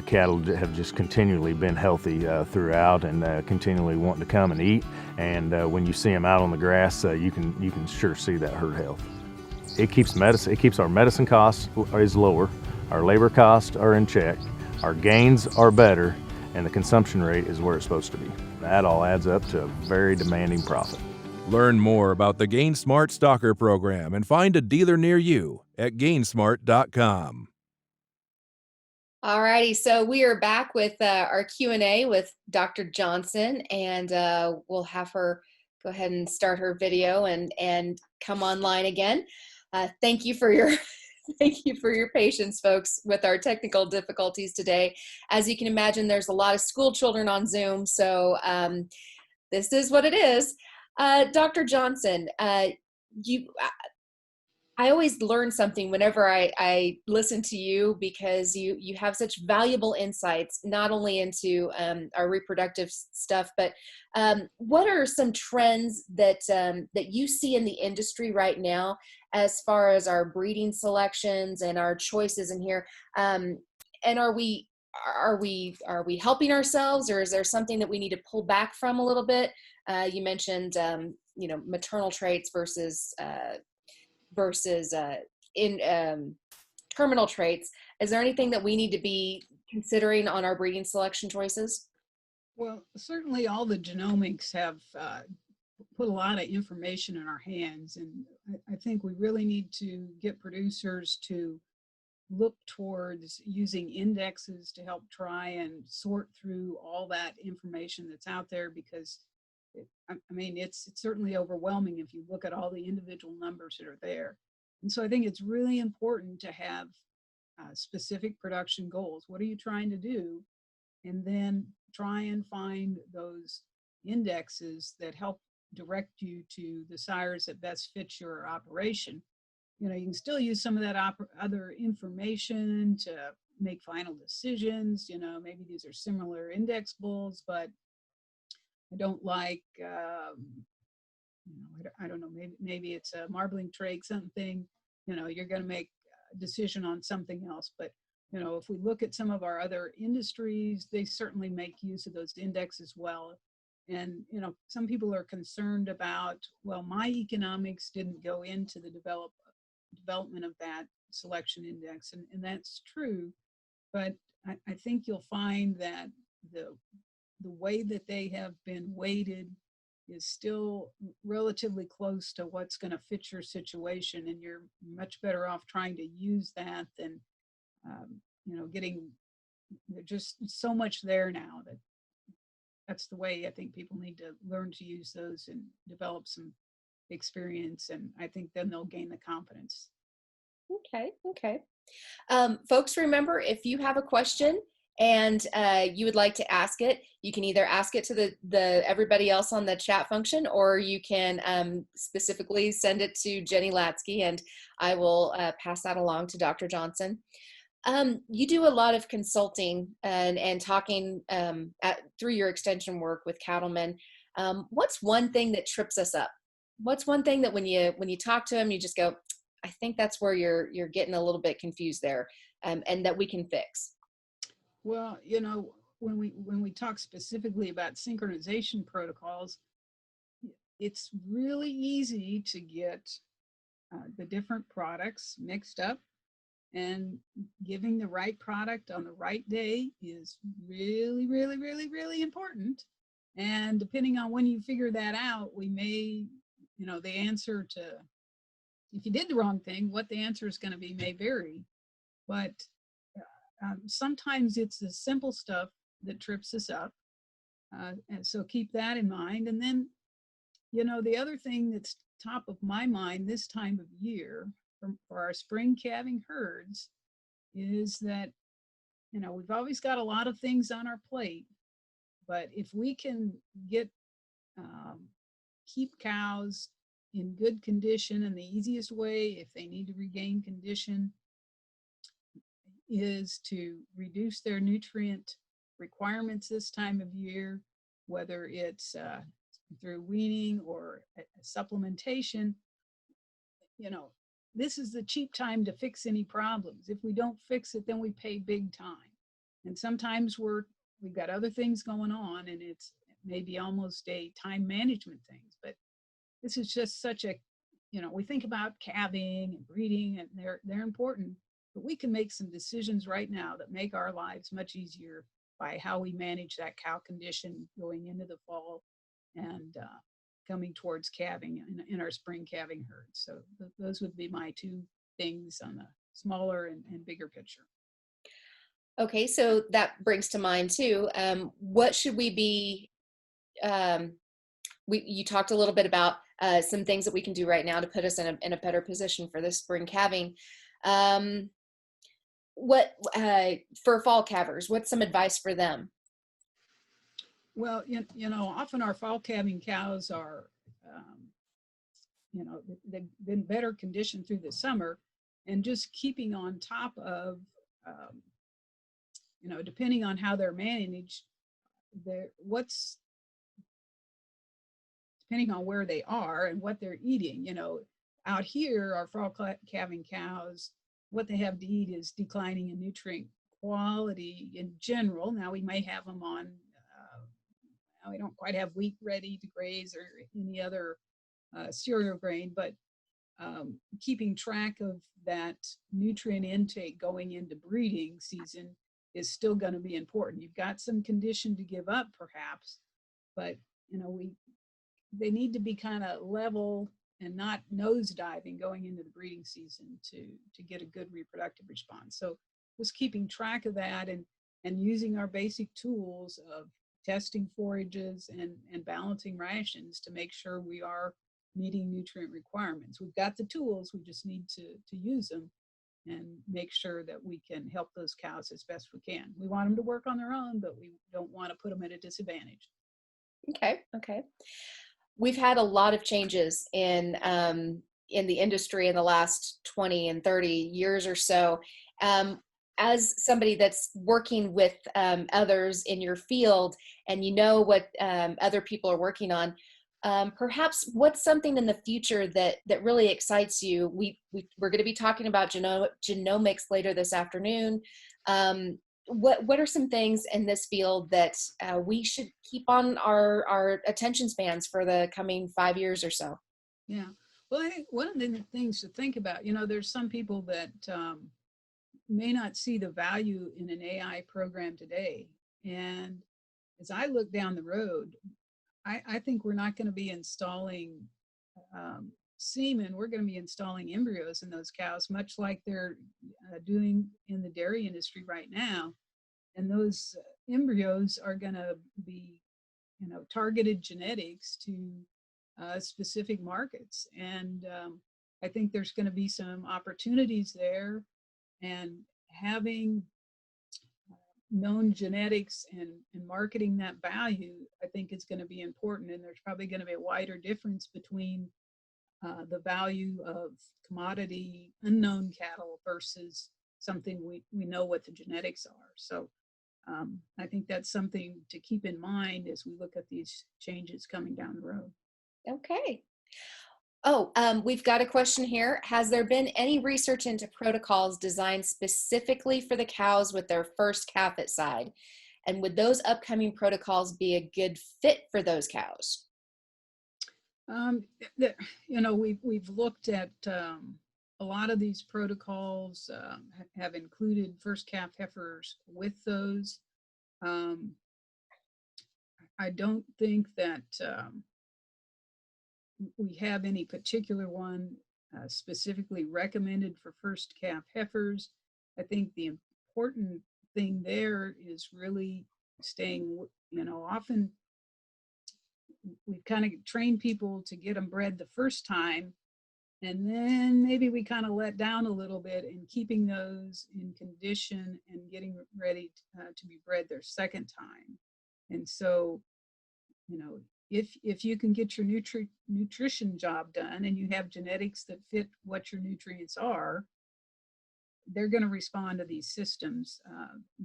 Cattle have just continually been healthy throughout, and continually wanting to come and eat. And when you see them out on the grass, you can sure see that herd health. It keeps our medicine costs is lower, our labor costs are in check, our gains are better, and the consumption rate is where it's supposed to be. That all adds up to a very demanding profit. Learn more about the Gain Smart Stalker program and find a dealer near you at gainsmart.com. All righty, so we are back with our Q&A with Dr. Johnson, and we'll have her go ahead and start her video and come online again. Thank you for your patience, folks, with our technical difficulties today. As you can imagine, there's a lot of school children on Zoom, so this is what it is. Dr. Johnson, I always learn something whenever I listen to you, because you have such valuable insights, not only into our reproductive stuff, but what are some trends that that you see in the industry right now as far as our breeding selections and our choices in here? And are we helping ourselves, or is there something that we need to pull back from a little bit? You mentioned maternal traits versus in terminal traits. Is there anything that we need to be considering on our breeding selection choices? Well, certainly all the genomics have put a lot of information in our hands, and I think we really need to get producers to look towards using indexes to help try and sort through all that information that's out there, because it's certainly overwhelming if you look at all the individual numbers that are there. And so I think it's really important to have specific production goals. What are you trying to do? And then try and find those indexes that help direct you to the sires that best fit your operation. You can still use some of that other information to make final decisions. Maybe these are similar index bulls, but I don't like, I don't know, maybe it's a marbling trait, something, you're going to make a decision on something else. But, if we look at some of our other industries, they certainly make use of those indexes well. And, some people are concerned about, well, my economics didn't go into the development of that selection index. And that's true. But I think you'll find that the way that they have been weighted is still relatively close to what's going to fit your situation, and you're much better off trying to use that than getting just so much there now. That's the way I think people need to learn to use those and develop some experience, and I think then they'll gain the confidence. Okay. Folks, remember, if you have a question and you would like to ask it, you can either ask it to the everybody else on the chat function, or you can specifically send it to Jenny Latsky, and I will pass that along to Dr. Johnson. You do a lot of consulting and talking through your extension work with cattlemen. What's one thing that trips us up? What's one thing that when you talk to them, you just go, I think that's where you're getting a little bit confused there, and that we can fix? Well, when we talk specifically about synchronization protocols, it's really easy to get the different products mixed up, and giving the right product on the right day is really, really, really, really important. And depending on when you figure that out, we may, the answer to, if you did the wrong thing, what the answer is going to be may vary. But sometimes it's the simple stuff that trips us up. And so keep that in mind. And then, the other thing that's top of my mind this time of year for our spring calving herds is that, we've always got a lot of things on our plate, but if we can keep cows in good condition, and the easiest way, if they need to regain condition, is to reduce their nutrient requirements this time of year, whether it's through weaning or supplementation. This is the cheap time to fix any problems. If we don't fix it, then we pay big time. And sometimes we've got other things going on, and it's maybe almost a time management thing. But this is just such a, we think about calving and breeding, and they're important, but we can make some decisions right now that make our lives much easier by how we manage that cow condition going into the fall and coming towards calving in our spring calving herd. So those would be my two things on the smaller and bigger picture. Okay, so that brings to mind too, what should we be, you talked a little bit about some things that we can do right now to put us in a better position for this spring calving. What for fall calvers, what's some advice for them? Well, often our fall calving cows are they've been better conditioned through the summer, and just keeping on top of, depending on how they're managed, depending on where they are and what they're eating. Out here, our fall calving cows, what they have to eat is declining in nutrient quality in general. Now we may have them on, we don't quite have wheat ready to graze or any other cereal grain, but keeping track of that nutrient intake going into breeding season is still going to be important. You've got some condition to give up perhaps, but they need to be kind of level and not nosediving going into the breeding season to get a good reproductive response. So just keeping track of that and using our basic tools of testing forages and balancing rations to make sure we are meeting nutrient requirements. We've got the tools, we just need to use them and make sure that we can help those cows as best we can. We want them to work on their own, but we don't want to put them at a disadvantage. Okay. We've had a lot of changes in the industry in the last 20 and 30 years or so. As somebody that's working with others in your field, and what other people are working on, perhaps what's something in the future that really excites you? We're going to be talking about genomics later this afternoon. What are some things in this field that we should keep on our attention spans for the coming 5 years or so? Yeah, well, I think one of the things to think about, there's some people that may not see the value in an AI program today. And as I look down the road, I think we're not going to be installing semen. We're going to be installing embryos in those cows, much like they're doing in the dairy industry right now. And those embryos are going to be, targeted genetics to specific markets. And I think there's going to be some opportunities there, and having known genetics and marketing that value, I think is going to be important. And there's probably going to be a wider difference between the value of commodity unknown cattle versus something we know what the genetics are. So I think that's something to keep in mind as we look at these changes coming down the road. Okay. We've got a question here. Has there been any research into protocols designed specifically for the cows with their first calf at side? And would those upcoming protocols be a good fit for those cows? We've looked at a lot of these protocols have included first calf heifers with those. I don't think that we have any particular one specifically recommended for first calf heifers. I think the important thing there is really staying, often we've kind of trained people to get them bred the first time, and then maybe we kind of let down a little bit in keeping those in condition and getting ready to be bred their second time. And so, if you can get your nutrition job done and you have genetics that fit what your nutrients are, they're going to respond to these systems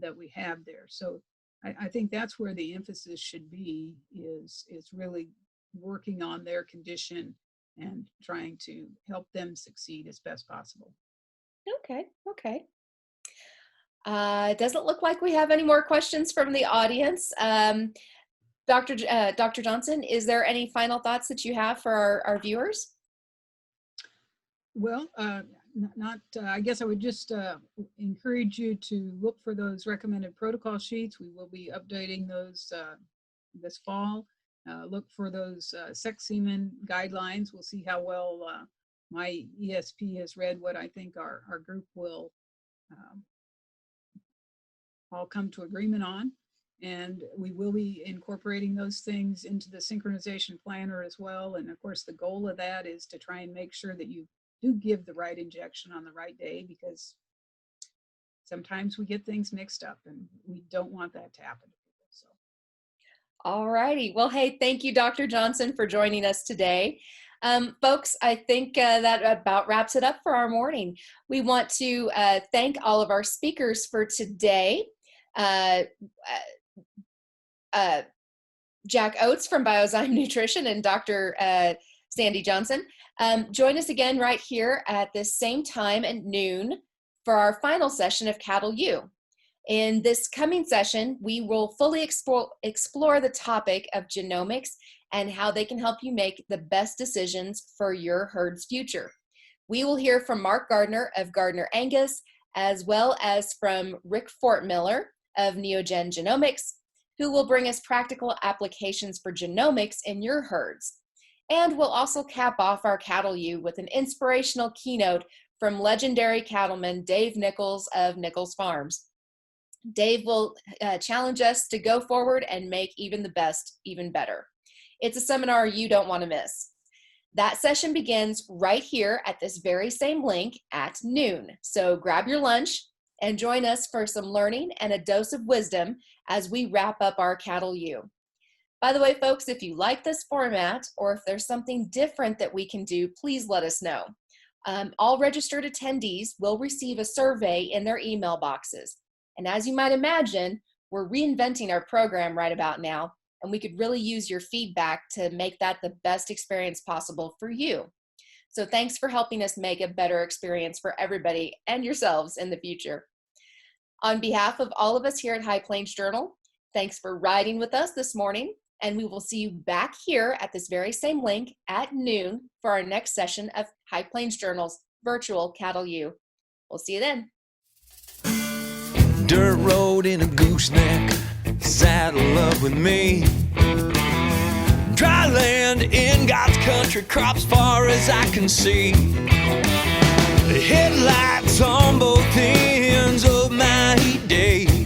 that we have there. So I think that's where the emphasis should be, is really working on their condition and trying to help them succeed as best possible. Okay. It doesn't look like we have any more questions from the audience. Dr. Johnson, is there any final thoughts that you have for our viewers? Well, I guess I would just encourage you to look for those recommended protocol sheets. We will be updating those this fall. Look for those sex semen guidelines. We'll see how well my ESP has read what I think our group will all come to agreement on. And we will be incorporating those things into the synchronization planner as well. And of course, the goal of that is to try and make sure that you do give the right injection on the right day, because sometimes we get things mixed up and we don't want that to happen to people. So. All righty. Well, hey, thank you, Dr. Johnson, for joining us today. Folks, I think that about wraps it up for our morning. We want to thank all of our speakers for today. Jack Oates from Biozyme Nutrition and Dr. Sandy Johnson. Join us again right here at this same time at noon for our final session of Cattle U. In this coming session, we will fully explore the topic of genomics and how they can help you make the best decisions for your herd's future. We will hear from Mark Gardner of Gardner Angus, as well as from Rick Fortmiller of Neogen Genomics, who will bring us practical applications for genomics in your herds. And we'll also cap off our Cattle U with an inspirational keynote from legendary cattleman Dave Nichols of Nichols Farms. Dave will challenge us to go forward and make even the best even better. It's a seminar you don't want to miss. That session begins right here at this very same link at noon. So grab your lunch and join us for some learning and a dose of wisdom as we wrap up our Cattle U. By the way, folks, if you like this format or if there's something different that we can do, please let us know. All registered attendees will receive a survey in their email boxes. And as you might imagine, we're reinventing our program right about now, and we could really use your feedback to make that the best experience possible for you. So thanks for helping us make a better experience for everybody and yourselves in the future. On behalf of all of us here at High Plains Journal, thanks for riding with us this morning, and we will see you back here at this very same link at noon for our next session of High Plains Journal's virtual Cattle U. We'll see you then. Dirt road in a gooseneck, saddle up with me. Dry land in God's country, crops far as I can see. Headlights on both ends of my heat day.